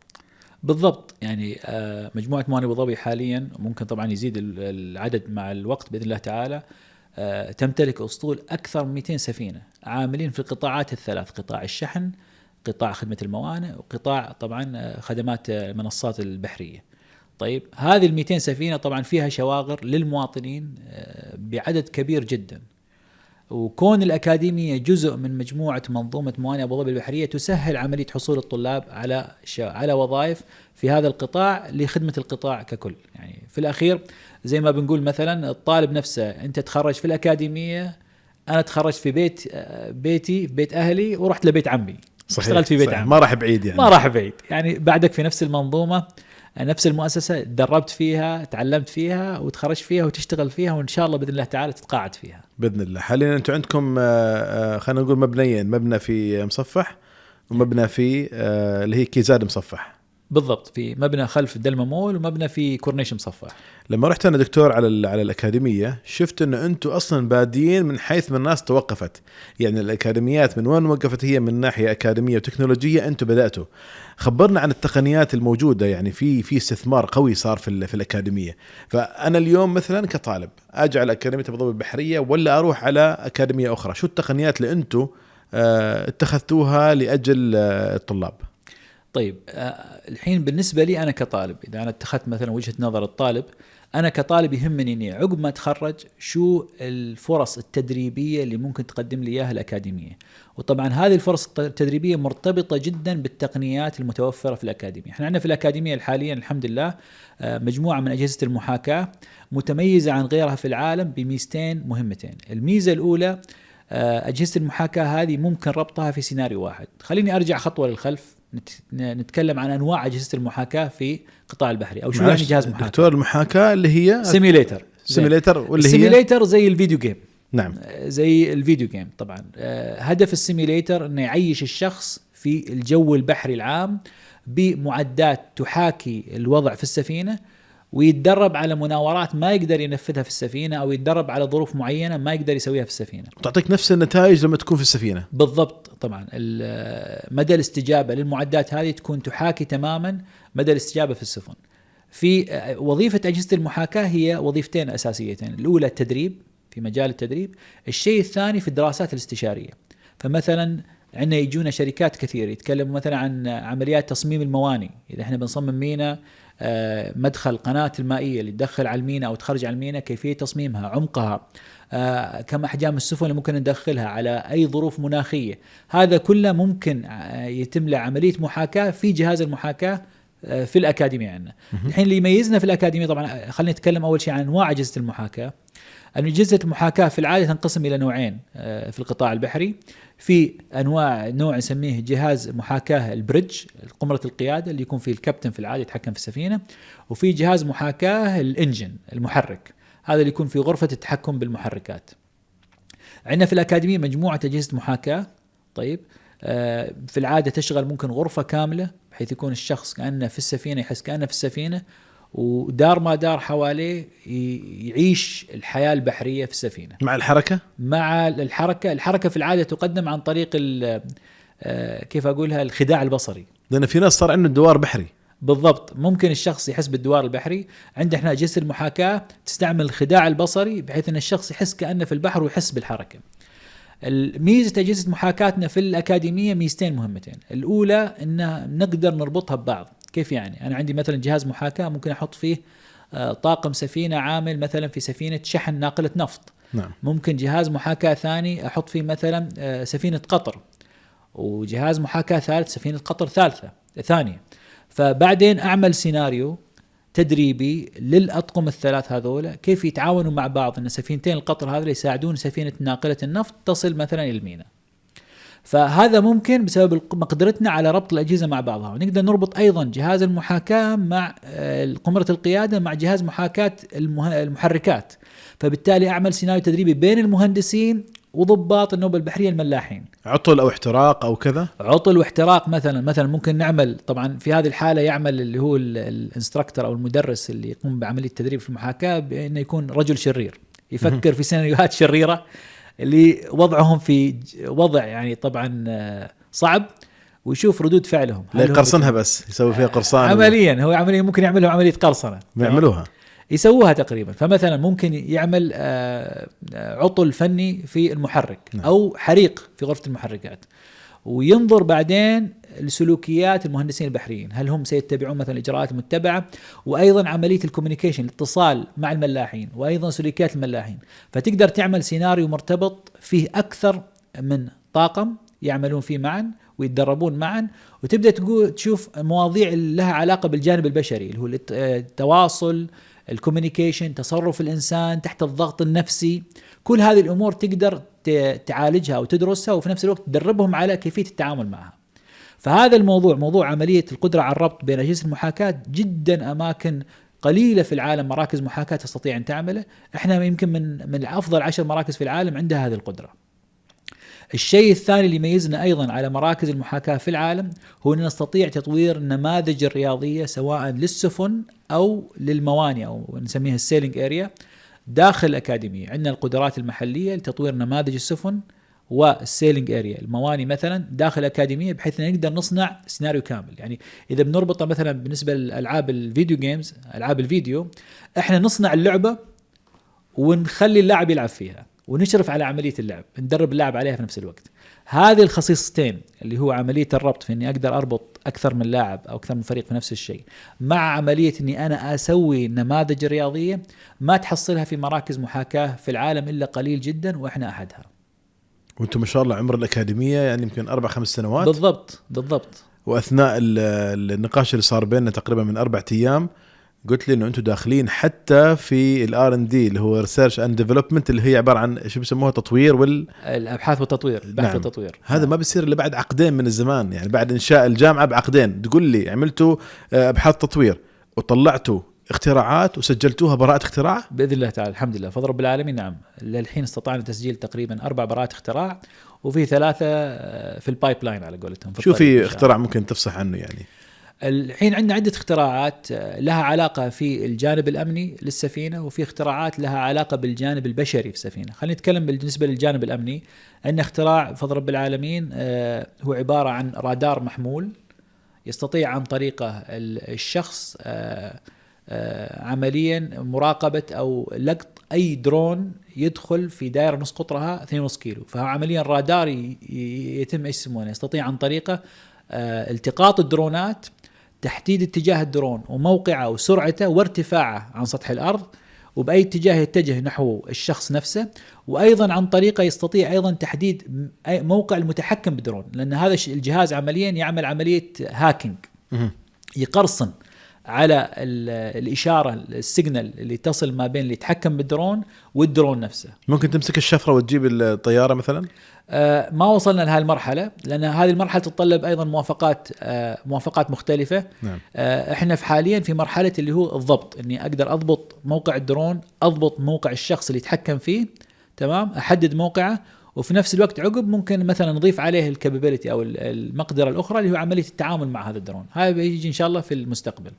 بالضبط. يعني مجموعة موانئ أبو ظبي حاليا ممكن طبعا يزيد العدد مع الوقت بإذن الله تعالى. تمتلك أسطول أكثر من 200 سفينة عاملين في القطاعات الثلاث: قطاع الشحن، قطاع خدمة الموانئ، وقطاع طبعا خدمات المنصات البحرية. طيب هذه 200 سفينة طبعا فيها شواغر للمواطنين بعدد كبير جدا. وكون الأكاديمية جزء من مجموعة منظومة موانئ أبو ظبي البحرية تسهل عملية حصول الطلاب على وظائف في هذا القطاع لخدمة القطاع ككل. يعني في الأخير زي ما بنقول مثلا الطالب نفسه، أنت تخرج في الأكاديمية، أنا تخرجت في بيتي في بيت أهلي ورحت لبيت عمي، اشتغلت في بيت عمي، ما راح بعيد يعني بعدك في نفس المنظومة نفس المؤسسة، دربت فيها، تعلمت فيها، وتخرجت فيها وتشتغل فيها، وإن شاء الله بإذن الله تعالى تتقاعد فيها بإذن الله. حاليا أنتم عندكم خلينا نقول مبنيين، مبنى في مصفح ومبنى في اللي هي كيزاد مصفح. بالضبط، في مبنى خلف دلما مول ومبنى في كورنيش مصفح. لما رحت أنا دكتور على الأكاديمية شفت أنه أنتم أصلا بادين من حيث من الناس توقفت. يعني الأكاديميات من وين وقفت هي من ناحية أكاديمية وتكنولوجية، أنتم بدأتوا. خبرنا عن التقنيات الموجودة، يعني في استثمار قوي صار في الأكاديمية. فأنا اليوم مثلا كطالب أجي على أكاديمية أبو ظبي البحرية ولا أروح على أكاديمية أخرى، شو التقنيات اللي أنتم اتخذتوها لأجل الطلاب؟ طيب الحين بالنسبة لي أنا كطالب، إذا أنا اتخذت مثلا وجهة نظر الطالب، أنا كطالب يهمني إني عقب ما أتخرج شو الفرص التدريبية اللي ممكن تقدم لي إياها الأكاديمية. وطبعا هذه الفرص التدريبية مرتبطة جدا بالتقنيات المتوفرة في الأكاديمية. إحنا عندنا في الأكاديمية حاليا الحمد لله مجموعة من أجهزة المحاكاة متميزة عن غيرها في العالم بميزتين مهمتين. الميزة الأولى أجهزة المحاكاة هذه ممكن ربطها في سيناريو واحد. خليني أرجع خطوة للخلف، نتكلم عن أنواع أجهزة المحاكاة في قطاع البحري، أو شو يعني جهاز محاكاة. دكتور المحاكاة اللي هي سيميليتر، واللي السيميليتر زي الفيديو جيم. نعم، زي الفيديو جيم. طبعا هدف السيميليتر أنه يعيش الشخص في الجو البحري العام بمعدات تحاكي الوضع في السفينة، ويتدرب على مناورات ما يقدر ينفذها في السفينة، أو يتدرب على ظروف معينة ما يقدر يسويها في السفينة، وتعطيك نفس النتائج لما تكون في السفينة. بالضبط. طبعا مدى الاستجابة للمعدات هذه تكون تحاكي تماما مدى الاستجابة في السفن. في وظيفة أجهزة المحاكاة هي وظيفتين أساسيتين: الأولى التدريب في مجال التدريب، الشيء الثاني في الدراسات الاستشارية. فمثلا عندنا يجونا شركات كثير يتكلموا مثلا عن عمليات تصميم الموانئ. إذا احنا بنصمم ميناء، مدخل قناة المائية اللي تدخل على الميناء أو تخرج على الميناء، كيفية تصميمها، عمقها، كم أحجام السفن اللي ممكن ندخلها على أي ظروف مناخية، هذا كله ممكن يتم له عملية محاكاة في جهاز المحاكاة في الأكاديمية عندنا. الحين اللي يميزنا في الأكاديمية، طبعا خلينا نتكلم أول شيء عن أنواع أجهزة المحاكاة. أجهزة المحاكاة في العادة تنقسم إلى نوعين في القطاع البحري. في نوع نسميه جهاز محاكاة البريدج، قمرة القيادة، اللي يكون فيه الكابتن في العادة يتحكم في السفينة. وفي جهاز محاكاة الإنجن، المحرك، هذا اللي يكون في غرفة التحكم بالمحركات. عندنا في الأكاديمية مجموعة أجهزة محاكاة. طيب في العادة تشغل ممكن غرفة كاملة، بحيث يكون الشخص كأنه في السفينة، يحس كأنه في السفينة، ودار ما دار حواليه يعيش الحياة البحرية في السفينة مع الحركة في العادة تقدم عن طريق كيف أقولها، الخداع البصري. لأن في ناس صار عنده دوار بحري. بالضبط. ممكن الشخص يحس بالدوار البحري. عندنا احنا اجهزه المحاكاه تستعمل الخداع البصري بحيث ان الشخص يحس كانه في البحر ويحس بالحركه. الميزه اجهزه محاكاتنا في الاكاديميه ميزتين مهمتين. الاولى ان نقدر نربطها ببعض. كيف يعني؟ انا عندي مثلا جهاز محاكاه ممكن احط فيه طاقم سفينه عامل مثلا في سفينه شحن ناقله نفط. نعم. ممكن جهاز محاكاه ثاني احط فيه مثلا سفينه قطر، وجهاز محاكاه ثالث سفينه قطر ثانيه. فبعدين اعمل سيناريو تدريبي للأطقم الثلاث هذول كيف يتعاونوا مع بعض، ان سفينتين القطر هذول يساعدون سفينه ناقله النفط تصل مثلا الى الميناء. فهذا ممكن بسبب مقدرتنا على ربط الأجهزة مع بعضها. ونقدر نربط أيضا جهاز المحاكاة مع قمرة القيادة مع جهاز محاكاة المحركات. فبالتالي أعمل سيناريو تدريبي بين المهندسين وضباط النوبة البحرية الملاحين. عطل أو احتراق أو كذا. عطل واحتراق مثلا ممكن نعمل، طبعا في هذه الحالة يعمل اللي هو الانستراكتور أو المدرس اللي يقوم بعملية التدريب في المحاكاة بأنه يكون رجل شرير يفكر في سيناريوهات شريرة اللي وضعهم في وضع يعني طبعا صعب، ويشوف ردود فعلهم. لا يقرصنها بس يسوي فيها قرصان عمليا هو عمليا ممكن يعملوا عملية قرصنة يعملوها يسووها تقريبا. فمثلا ممكن يعمل عطل فني في المحرك أو حريق في غرفة المحركات، وينظر بعدين لسلوكيات المهندسين البحريين، هل هم سيتبعون مثلا الإجراءات المتبعة، وأيضا عملية الكوميونيكيشن الاتصال مع الملاحين، وأيضا سلوكيات الملاحين. فتقدر تعمل سيناريو مرتبط فيه أكثر من طاقم يعملون فيه معا ويتدربون معا، وتبدأ تشوف مواضيع لها علاقة بالجانب البشري اللي هو التواصل، الكوميونيكيشن، تصرف الإنسان تحت الضغط النفسي. كل هذه الأمور تقدر تعالجها وتدرسها، وفي نفس الوقت تدربهم على كيفية التعامل معها. فهذا الموضوع، موضوع عملية القدرة على الربط بين أجهزة المحاكاة، جدا أماكن قليلة في العالم مراكز محاكاة تستطيع أن تعمله. إحنا يمكن من أفضل 10 مراكز في العالم عندها هذه القدرة. الشيء الثاني اللي يميزنا أيضا على مراكز المحاكاة في العالم هو أن نستطيع تطوير النماذج الرياضية سواء للسفن أو للموانئ أو نسميها السيلينج اريا داخل الأكاديمية. عندنا القدرات المحلية لتطوير نماذج السفن والسيلينج اريا الموانئ مثلا داخل الأكاديمية، بحيث أن نقدر نصنع سيناريو كامل. يعني إذا بنربطه مثلا بالنسبة للألعاب الفيديو جيمز، ألعاب الفيديو، إحنا نصنع اللعبة ونخلي اللاعب يلعب فيها ونشرف على عملية اللعب، ندرب اللاعب عليها في نفس الوقت. هذه الخصيصتين اللي هو عملية الربط في أني أقدر أربط أكثر من لاعب أو أكثر من فريق في نفس الشيء، مع عملية أني أنا أسوي نماذج رياضية، ما تحصلها في مراكز محاكاة في العالم إلا قليل جدا، وإحنا أحدها. وأنتم ما شاء الله عمر الأكاديمية يعني يمكن 4-5 سنوات. بالضبط. وأثناء النقاش اللي صار بيننا تقريبا من 4 أيام قلت لي انه انتم داخلين حتى في الR&D اللي هو ريسيرش اند ديفلوبمنت، اللي هي عباره عن شو بيسموها تطوير الابحاث والتطوير، البحث نعم. والتطوير. هذا ما بيصير الا بعد عقدين من الزمان، يعني بعد انشاء الجامعه بعقدين تقول لي عملتوا ابحاث تطوير وطلعتوا اختراعات وسجلتوها براءة اختراع باذن الله تعالى. الحمد لله فضل رب العالمين. نعم للحين استطعنا تسجيل تقريبا 4 براءات اختراع، وفي 3 في البايب لاين على قولتهم. شو في اختراع ممكن تفصح عنه؟ يعني الحين عندنا عدة اختراعات لها علاقة في الجانب الأمني للسفينة، وفي اختراعات لها علاقة بالجانب البشري في السفينة. خلينا نتكلم بالنسبة للجانب الأمني. عندنا اختراع فضل رب العالمين هو عبارة عن رادار محمول يستطيع عن طريقه الشخص عمليا مراقبة أو لقط أي درون يدخل في دائرة نص قطرها 2.5 كيلو. فهو عمليا رادار يتم يسمونه يستطيع عن طريقه التقاط الدرونات، تحديد اتجاه الدرون وموقعه وسرعته وارتفاعه عن سطح الأرض، وبأي اتجاه يتجه نحو الشخص نفسه. وأيضا عن طريقه يستطيع أيضا تحديد موقع المتحكم بالدرون، لأن هذا الجهاز عمليا يعمل عملية هاكينج، يقرصن على الإشارة السيجنال اللي تصل ما بين اللي يتحكم بالدرون والدرون نفسه. ممكن تمسك الشفرة وتجيب الطيارة مثلا؟ ما وصلنا لهذه المرحلة، لأن هذه المرحلة تتطلب أيضا موافقات مختلفة. نعم. إحنا حاليا في مرحلة اللي هو الضبط، إني أقدر أضبط موقع الدرون، أضبط موقع الشخص اللي يتحكم فيه، تمام، أحدد موقعه، وفي نفس الوقت عقب ممكن مثلا نضيف عليه الكابابيلتي أو المقدرة الأخرى اللي هو عملية التعامل مع هذا الدرون. هذا بيجي إن شاء الله في المستقبل.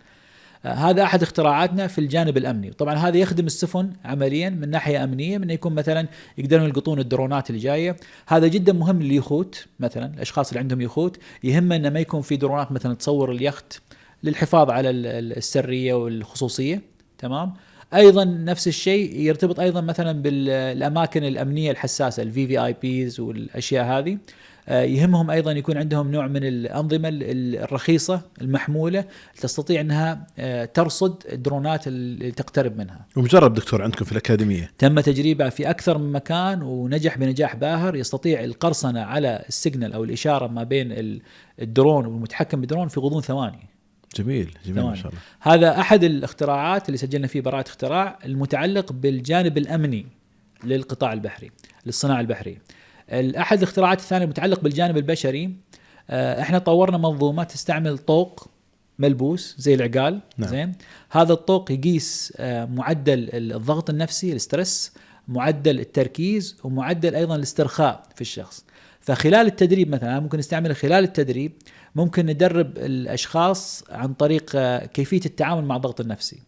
هذا أحد اختراعاتنا في الجانب الأمني. طبعا هذا يخدم السفن عمليا من ناحية أمنية، من يكون مثلا يقدرون يلقطون الدرونات اللي جاية. هذا جدا مهم لليخوت مثلا، الأشخاص اللي عندهم يخوت يهم أن ما يكون في درونات مثلا تصور اليخت للحفاظ على السرية والخصوصية. تمام. أيضا نفس الشيء يرتبط أيضا مثلا بالأماكن الأمنية الحساسة VVIPs والأشياء هذه، يهمهم أيضا يكون عندهم نوع من الأنظمة الرخيصة المحمولة تستطيع أنها ترصد الدرونات اللي تقترب منها. ومجرب دكتور عندكم في الأكاديمية تم تجريبها في أكثر من مكان ونجح بنجاح باهر، يستطيع القرصنة على السيجنال أو الإشارة ما بين الدرون والمتحكم بالدرون في غضون ثواني. جميل ما شاء الله. هذا أحد الاختراعات اللي سجلنا فيه براءة اختراع المتعلق بالجانب الأمني للقطاع البحري للصناعة البحرية. أحد الاختراعات الثانية المتعلق بالجانب البشري، احنا طورنا منظومة تستعمل طوق ملبوس زي العقال. نعم. زين. هذا الطوق يقيس معدل الضغط النفسي الستريس، معدل التركيز، ومعدل أيضا الاسترخاء في الشخص. فخلال التدريب مثلا ممكن نستعمل خلال التدريب ممكن ندرب الأشخاص عن طريق كيفية التعامل مع الضغط النفسي.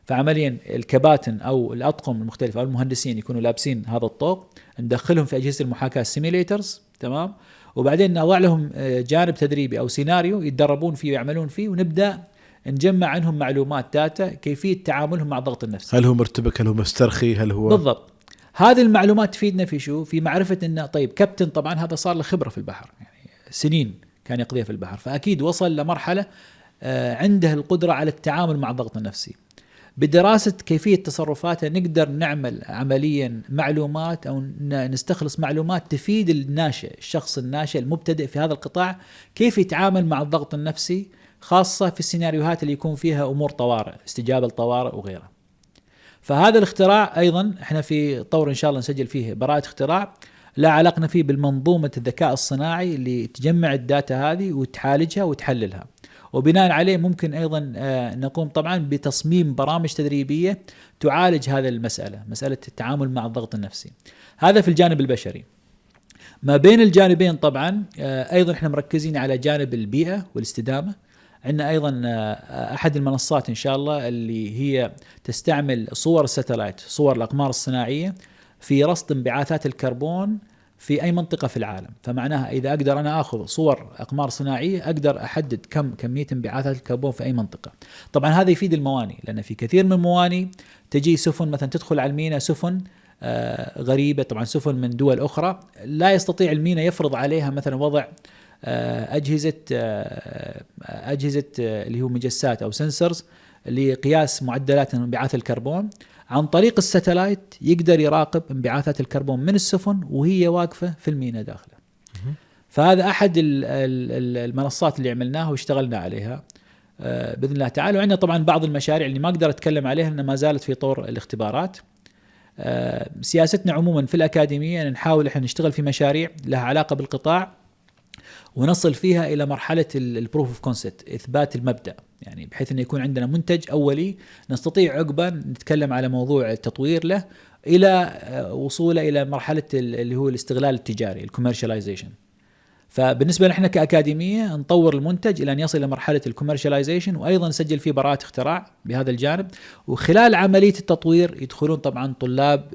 فعمليا الكباتن أو الأطقم المختلفة أو المهندسين يكونوا لابسين هذا الطوق، ندخلهم في أجهزة المحاكاة سيميليترز. تمام. وبعدين نضع لهم جانب تدريبي أو سيناريو يتدربون فيه ويعملون فيه، ونبدأ نجمع عنهم معلومات داتا كيفية تعاملهم مع الضغط النفسي. هل هو مرتبك، هل هو مسترخي، هل هو بالضبط. هذه المعلومات تفيدنا في شو؟ في معرفة إنه طيب كابتن طبعا هذا صار له خبرة في البحر، يعني سنين كان يقضيها في البحر، فأكيد وصل لمرحلة عنده القدرة على التعامل مع الضغط النفسي. بدراسة كيفية تصرفاته نقدر نعمل عمليا معلومات أو نستخلص معلومات تفيد الناشئ، الشخص الناشئ المبتدئ في هذا القطاع، كيف يتعامل مع الضغط النفسي، خاصة في السيناريوهات اللي يكون فيها أمور طوارئ، استجابة للطوارئ وغيرها. فهذا الاختراع أيضا احنا في طور إن شاء الله نسجل فيه براءة اختراع، لا علاقنا فيه بالمنظومة الذكاء الصناعي اللي تجمع الداتا هذه وتعالجها وتحللها، وبناء عليه ممكن أيضا نقوم طبعا بتصميم برامج تدريبية تعالج هذا المسألة، مسألة التعامل مع الضغط النفسي. هذا في الجانب البشري. ما بين الجانبين طبعا أيضا احنا مركزين على جانب البيئة والاستدامة. عندنا أيضا أحد المنصات إن شاء الله اللي هي تستعمل صور الساتلايت، صور الأقمار الصناعية، في رصد انبعاثات الكربون في أي منطقة في العالم. فمعناها إذا أقدر أنا أخذ صور أقمار صناعية أقدر أحدد كمية انبعاثات الكربون في أي منطقة. طبعا هذا يفيد المواني، لأن في كثير من المواني تجي سفن مثلا تدخل على الميناء، سفن غريبة طبعا، سفن من دول أخرى، لا يستطيع الميناء يفرض عليها مثلا وضع أجهزة اللي هو مجسات أو سنسرز لقياس معدلات انبعاث الكربون. عن طريق الساتلايت يقدر يراقب انبعاثات الكربون من السفن وهي واقفة في الميناء داخله. فهذا أحد المنصات اللي عملناها واشتغلنا عليها بإذن الله تعالى. وعندنا طبعا بعض المشاريع اللي ما أقدر أتكلم عليها لأنها ما زالت في طور الاختبارات. سياستنا عموما في الأكاديمية أن نحاول إحنا نشتغل في مشاريع لها علاقة بالقطاع ونصل فيها إلى مرحلة البروف اوف كونسبت، إثبات المبدأ، يعني بحيث أن يكون عندنا منتج أولي نستطيع عقبا نتكلم على موضوع التطوير له إلى وصوله إلى مرحلة اللي هو الاستغلال التجاري، الكوميرشاليزيشن. فبالنسبة لنا كأكاديمية نطور المنتج إلى أن يصل إلى مرحلة الكوميرشاليزيشن، وأيضا نسجل فيه براءة اختراع بهذا الجانب. وخلال عملية التطوير يدخلون طبعا طلاب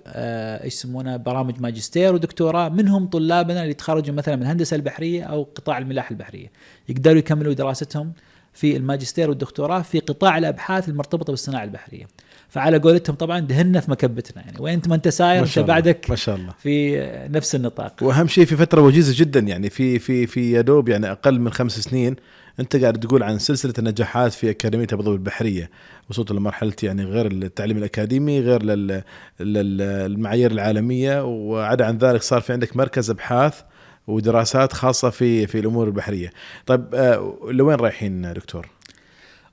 يسمونها برامج ماجستير ودكتوراه، منهم طلابنا اللي تخرجوا مثلا من الهندسة البحرية أو قطاع الملاحة البحرية، يقدروا يكملوا دراستهم في الماجستير والدكتوراه في قطاع الأبحاث المرتبطة بالصناعة البحرية. فعلى قولتهم طبعا دهنا في مكبتنا، يعني وين ما انت ساير انت بعدك ما شاء الله في نفس النطاق. واهم شيء في فتره وجيزه جدا، يعني في يدوب يعني اقل من 5 سنين انت قاعد تقول عن سلسله النجاحات في اكاديميه ابو ظبي البحريه، وصلت لمرحله يعني غير التعليم الاكاديمي، غير المعايير العالميه، وعدا عن ذلك صار في عندك مركز ابحاث ودراسات خاصه في الامور البحريه. طيب لوين رايحين دكتور؟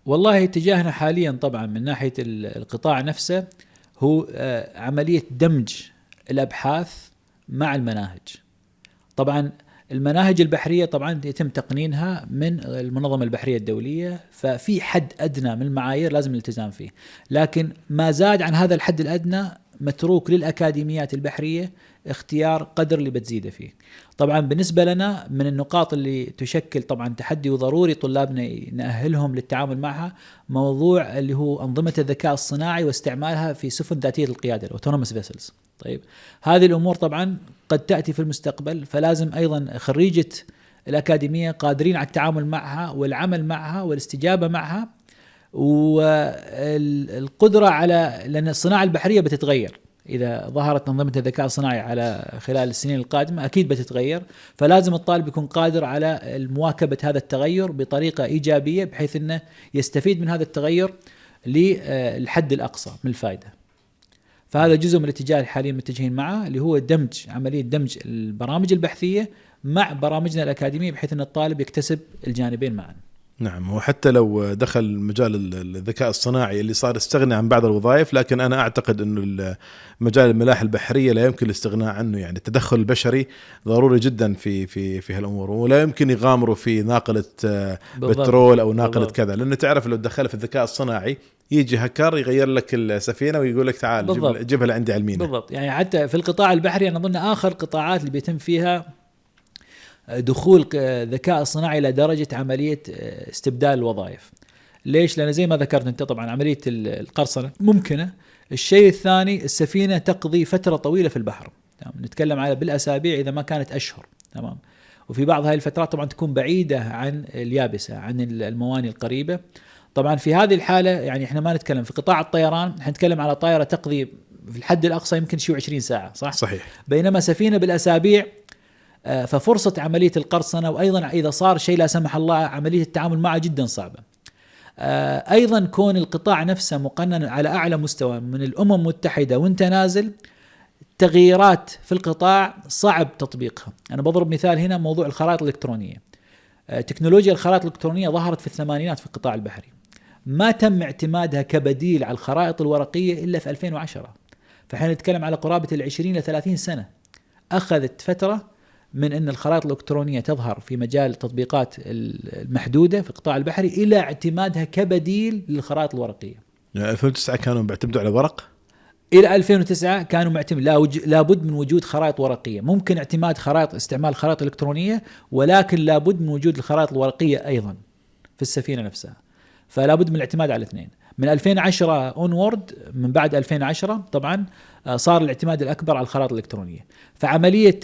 والله اتجاهنا حاليا طبعا من ناحية القطاع نفسه هو عملية دمج الأبحاث مع المناهج. طبعا المناهج البحرية طبعا يتم تقنينها من المنظمة البحرية الدولية، ففي حد أدنى من المعايير لازم الالتزام فيه، لكن ما زاد عن هذا الحد الأدنى متروك للأكاديميات البحرية اختيار قدر اللي بتزيده فيه. طبعا بالنسبة لنا من النقاط اللي تشكل طبعا تحدي وضروري طلابنا نأهلهم للتعامل معها موضوع اللي هو أنظمة الذكاء الصناعي واستعمالها في سفن ذاتية القيادة autonomous vessels. طيب هذه الأمور طبعا قد تأتي في المستقبل، فلازم أيضا خريجة الأكاديمية قادرين على التعامل معها والعمل معها والاستجابة معها، والقدرة على، لأن الصناعة البحرية بتتغير. إذا ظهرت أنظمة الذكاء الصناعي على خلال السنين القادمة أكيد بتتغير، فلازم الطالب يكون قادر على مواكبة هذا التغير بطريقة إيجابية بحيث أنه يستفيد من هذا التغير للحد الأقصى من الفائدة. فهذا جزء من الاتجاه اللي حاليا متجهين معه، اللي هو عملية دمج البرامج البحثية مع برامجنا الأكاديمية بحيث أن الطالب يكتسب الجانبين معا. نعم، وحتى لو دخل مجال الذكاء الصناعي اللي صار يستغني عن بعض الوظائف، لكن أنا أعتقد أنه مجال الملاحة البحرية لا يمكن الاستغناء عنه. يعني التدخل البشري ضروري جدا في هالأمور، ولا يمكن يغامروا في ناقلة بترول أو ناقلة كذا، لأنه تعرف لو دخل في الذكاء الصناعي يجي هكر يغير لك السفينة ويقول لك تعال جيبها لعندي على المينا. بالضبط. يعني حتى في القطاع البحري أنا أظن آخر القطاعات اللي بيتم فيها دخول الذكاء الصناعي إلى درجة عملية استبدال الوظائف. ليش؟ لأن زي ما ذكرت أنت طبعا عملية القرصنة ممكنة. الشيء الثاني، السفينة تقضي فترة طويلة في البحر، تمام، نتكلم على بالأسابيع إذا ما كانت أشهر، تمام، وفي بعض هاي الفترات طبعا تكون بعيدة عن اليابسة، عن الموانئ القريبة. طبعا في هذه الحالة يعني احنا ما نتكلم في قطاع الطيران، احنا نتكلم على طائرة تقضي في الحد الأقصى يمكن شيء 20 ساعة، صحيح. بينما سفينة بالأسابيع، ففرصة عملية القرصنة وأيضا إذا صار شيء لا سمح الله عملية التعامل معه جدا صعبة. أيضا كون القطاع نفسه مقنن على أعلى مستوى من الأمم المتحدة وانت نازل، تغييرات في القطاع صعب تطبيقها. أنا بضرب مثال هنا، موضوع الخرائط الإلكترونية. تكنولوجيا الخرائط الإلكترونية ظهرت في الثمانينات في القطاع البحري، ما تم اعتمادها كبديل على الخرائط الورقية إلا في 2010. فحين نتكلم على قرابة 20 ل 30 سنة أخذت فترة من أن الخرائط الإلكترونية تظهر في مجال التطبيقات المحدودة في القطاع البحري إلى اعتمادها كبديل للخرائط الورقية. 2009 كانوا بيعتمدوا على ورق، إلى 2009 كانوا معتمد لابد من وجود خرائط ورقية. ممكن اعتماد استعمال خرائط إلكترونية، ولكن لابد من وجود الخرائط الورقية أيضا في السفينة نفسها. فلا بد من الاعتماد على الاثنين. من 2010 onward، من بعد 2010 طبعا صار الاعتماد الأكبر على الخرائط الإلكترونية. فعملية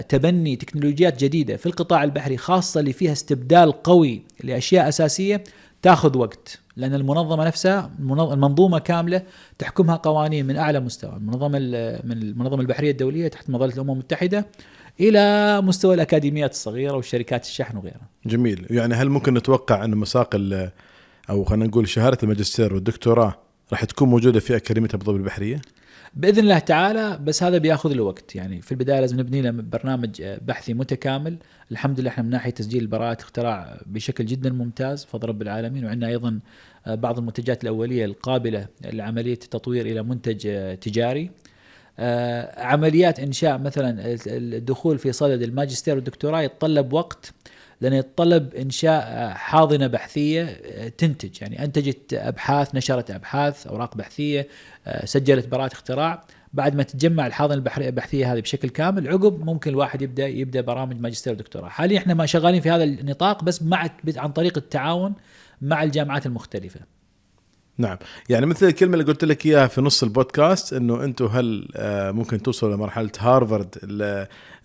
تبني تكنولوجيات جديدة في القطاع البحري، خاصة اللي فيها استبدال قوي لأشياء أساسية، تأخذ وقت، لأن المنظمة نفسها المنظومة كاملة تحكمها قوانين من أعلى مستوى، من المنظمة البحرية الدولية تحت مظلة الأمم المتحدة إلى مستوى الأكاديميات الصغيرة والشركات الشحن وغيرها. جميل. يعني هل ممكن نتوقع أن مساق أو خلينا نقول شهادة الماجستير والدكتوراه راح تكون موجودة في أكاديمية أبو ظبي البحرية؟ بإذن الله تعالى، بس هذا بياخذ له وقت. يعني في البداية لازم نبني له برنامج بحثي متكامل. الحمد لله احنا من ناحية تسجيل البراءات اختراع بشكل جدا ممتاز فضل رب العالمين، وعندنا أيضا بعض المنتجات الأولية القابلة لعملية التطوير إلى منتج تجاري. عمليات إنشاء مثلا الدخول في صدد الماجستير والدكتوراه يتطلب وقت، لأن يتطلب إنشاء حاضنة بحثية تنتج، يعني أنتجت أبحاث، نشرت أبحاث، أوراق بحثية، سجلت براءة اختراع. بعد ما تتجمع الحاضنة البحثية هذه بشكل كامل، عقب ممكن الواحد يبدأ برامج ماجستير ودكتوراه. حاليا احنا ما شغالين في هذا النطاق، بس عن طريق التعاون مع الجامعات المختلفة. نعم. يعني مثل الكلمة اللي قلت لك إياها في نص البودكاست، إنه أنتم هل ممكن توصلوا لمرحلة هارفارد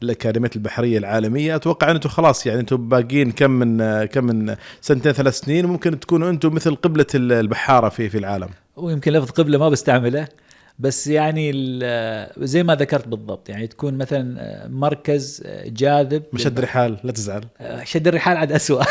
الأكاديمية البحرية العالمية؟ أتوقع أن أنتم خلاص، يعني أنتم باقين كم من سنتين 3 سنين، ممكن تكونوا أنتم مثل قبلة البحارة في العالم. ويمكن لفظ قبلة ما بستعمله، بس يعني زي ما ذكرت بالضبط، يعني تكون مثلا مركز جاذب. مشد رحال، لا تزعل. شد الرحال عاد أسوأ.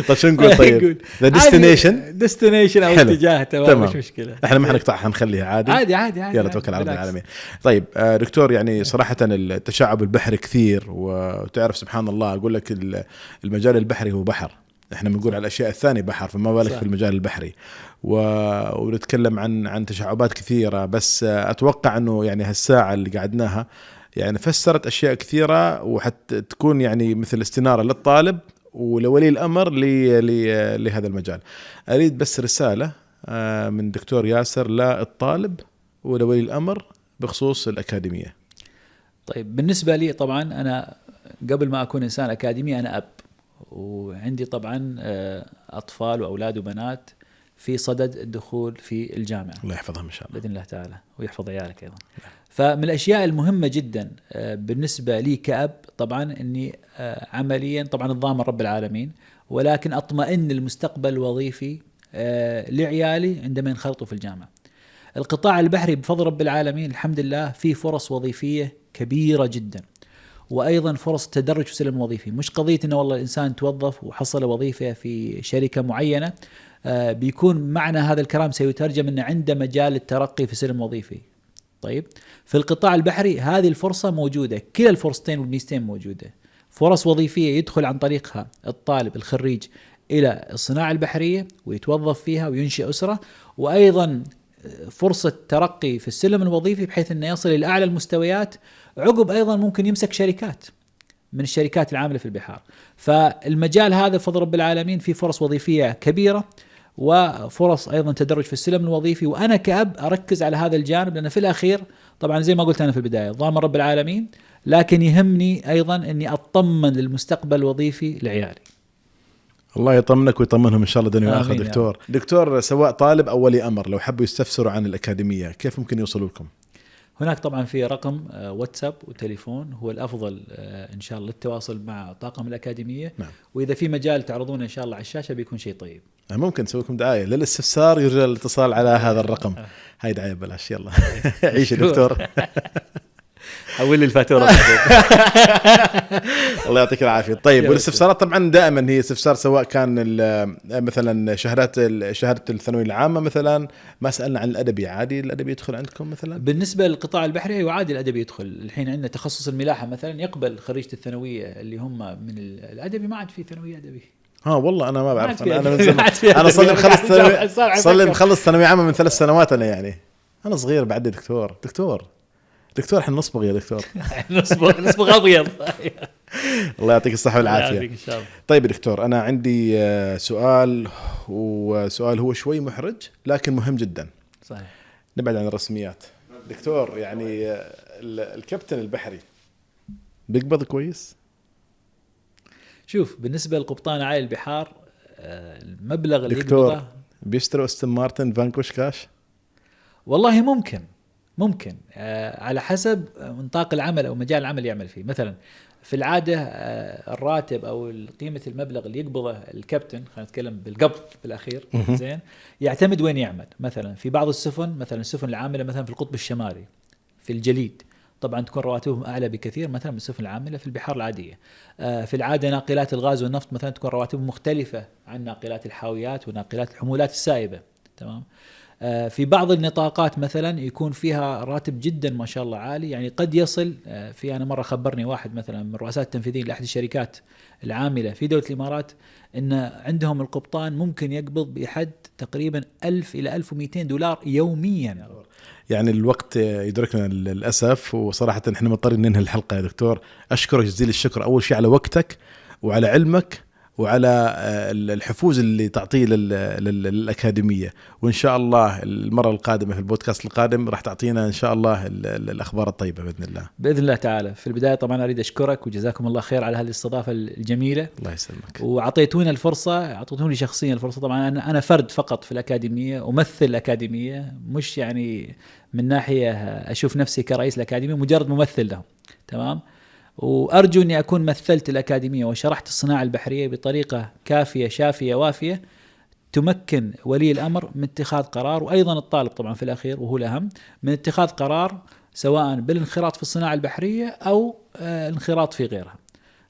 طيب شو نقول؟ طيب ديستنيشن او اتجاه، تمام، مش مشكله. احنا ما حنقطعها، نخليها عادي. يلا توكل على العالمين. طيب دكتور، يعني صراحه التشعب البحري كثير، وتعرف سبحان الله، اقول لك المجال البحري هو بحر، احنا بنقول على الاشياء الثانيه بحر، فما بالك في المجال البحري. ونتكلم عن تشعبات كثيره. بس اتوقع انه يعني هالساعه اللي قعدناها يعني فسرت اشياء كثيره، وحتى تكون يعني مثل استناره للطالب ولولي الأمر لهذا المجال. أريد بس رسالة من دكتور ياسر للطالب ولولي الأمر بخصوص الأكاديمية. طيب بالنسبة لي طبعا أنا قبل ما أكون إنسان أكاديمي أنا أب، وعندي طبعا أطفال وأولاد وبنات في صدد الدخول في الجامعة. الله يحفظهم إن شاء الله بإذن الله تعالى، ويحفظ عيالك أيضا. فمن الأشياء المهمة جدا بالنسبة لي كأب طبعا أني عمليا طبعا الضامن رب العالمين، ولكن أطمئن المستقبل الوظيفي لعيالي عندما ينخرطوا في الجامعة. القطاع البحري بفضل رب العالمين الحمد لله فيه فرص وظيفية كبيرة جدا، وأيضا فرص تدرج في السلم الوظيفي. مش قضية أنه والله الإنسان توظف وحصل وظيفة في شركة معينة بيكون معنى هذا الكلام سيترجم أنه عنده مجال الترقي في السلم الوظيفي. طيب في القطاع البحري هذه الفرصة موجودة، كلا الفرصتين والميزتين موجودة. فرص وظيفية يدخل عن طريقها الطالب الخريج إلى الصناعة البحرية ويتوظف فيها وينشئ أسرة، وأيضا فرصة ترقي في السلم الوظيفي بحيث أنه يصل إلى أعلى المستويات، عقب أيضا ممكن يمسك شركات من الشركات العاملة في البحار. فالمجال هذا بفضل رب العالمين فيه فرص وظيفية كبيرة وفرص أيضا تدرج في السلم الوظيفي، وأنا كأب أركز على هذا الجانب، لأن في الأخير طبعا زي ما قلت أنا في البداية ضامن رب العالمين، لكن يهمني أيضا أني أطمن للمستقبل الوظيفي لعيالي. الله يطمنك ويطمنهم إن شاء الله دنيا آخر. دكتور سواء طالب أو ولي أمر لو حبوا يستفسروا عن الأكاديمية كيف ممكن يوصلوا لكم؟ هناك طبعا في رقم واتساب وتليفون هو الأفضل إن شاء الله للتواصل مع طاقم الأكاديمية. نعم. وإذا في مجال تعرضونه إن شاء الله على الشاشة بيكون شيء طيب. ممكن نسوي لكم دعاية للاستفسار، يرجى الاتصال على هذا الرقم. هاي دعاية بلاش. يلا عيش يا دكتور. حول لي الفاتورة. الله يعطيك العافية. طيب والاستفسارات طبعا دائما هي استفسار سواء كان مثلا شهادة الثانوية العامة مثلا، ما سألنا عن الأدبي، عادي الأدبي يدخل عندكم مثلا؟ بالنسبة للقطاع البحري أيوة عادي الأدبي يدخل. الحين عندنا تخصص الملاحة مثلا يقبل خريجة الثانوية اللي هم من الأدبي، ما عاد في ثانوية أدبي. والله أنا ما بعرف. أنا من زمان أنا صلي مخلص ثانوية عامة من 3 سنوات أنا، يعني أنا صغير بعد. دكتور احنا نصبغ يا دكتور. نصبغ ابيض. الله يعطيك الصحة والعافية. إن شاء الله. طيب دكتور أنا عندي سؤال، وسؤال هو شوي محرج لكن مهم جدا. صحيح. نبعد عن الرسميات. دكتور يعني الكابتن البحري بيقبض كويس؟ شوف بالنسبة للقبطان عائل البحار المبلغ اللي دكتور بيشتروا استون مارتن فانكوش كاش؟ والله ممكن على حسب منطاق العمل أو مجال العمل يعمل فيه. مثلا في العادة الراتب أو قيمة المبلغ اللي يقبضه الكابتن، خلينا نتكلم بالقبض بالأخير زين، يعتمد وين يعمل. مثلا في بعض السفن، مثلا السفن العاملة مثلا في القطب الشمالي في الجليد طبعا تكون رواتبهم أعلى بكثير مثلا من السفن العاملة في البحار العادية. في العادة ناقلات الغاز والنفط مثلا تكون رواتبهم مختلفة عن ناقلات الحاويات وناقلات الحمولات السائبة. تمام. في بعض النطاقات مثلا يكون فيها راتب جدا ما شاء الله عالي، يعني قد يصل في أنا مرة خبرني واحد مثلا من رؤساء التنفيذيين لأحد الشركات العاملة في دولة الإمارات إن عندهم القبطان ممكن يقبض بحد تقريبا 1000 إلى 1200 دولار يوميا. يعني الوقت يدركنا للأسف، وصراحة نحن مضطرين ننهي الحلقة يا دكتور. أشكرك جزيل الشكر أول شيء على وقتك وعلى علمك وعلى الحفوز اللي تعطيه للأكاديمية، وإن شاء الله المرة القادمة في البودكاست القادم راح تعطينا إن شاء الله الأخبار الطيبة بإذن الله. بإذن الله تعالى. في البداية طبعا أريد أشكرك وجزاكم الله خير على هذه الاستضافة الجميلة. الله يسلمك. وعطيتونا الفرصة، أعطيتوني شخصيا الفرصة. طبعا أنا فرد فقط في الأكاديمية، أمثل الأكاديمية، مش يعني من ناحية أشوف نفسي كرئيس الأكاديمية، مجرد ممثل لهم. تمام. وأرجو أني أكون مثلت الأكاديمية وشرحت الصناعة البحرية بطريقة كافية شافية وافية تمكن ولي الأمر من اتخاذ قرار، وأيضا الطالب طبعا في الأخير وهو الأهم، من اتخاذ قرار سواء بالانخراط في الصناعة البحرية أو الانخراط في غيرها.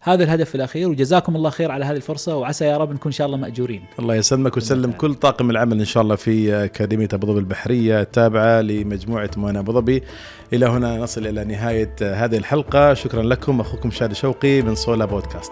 هذا الهدف الأخير، وجزاكم الله خير على هذه الفرصة، وعسى يا رب نكون إن شاء الله مأجورين. الله يسلمك ويسلم كل طاقم العمل إن شاء الله في أكاديمية أبو ظبي البحرية التابعة لمجموعة موانئ أبو ظبي. إلى هنا نصل إلى نهاية هذه الحلقة. شكرا لكم. أخوكم شادي شوقي من صولا بودكاست.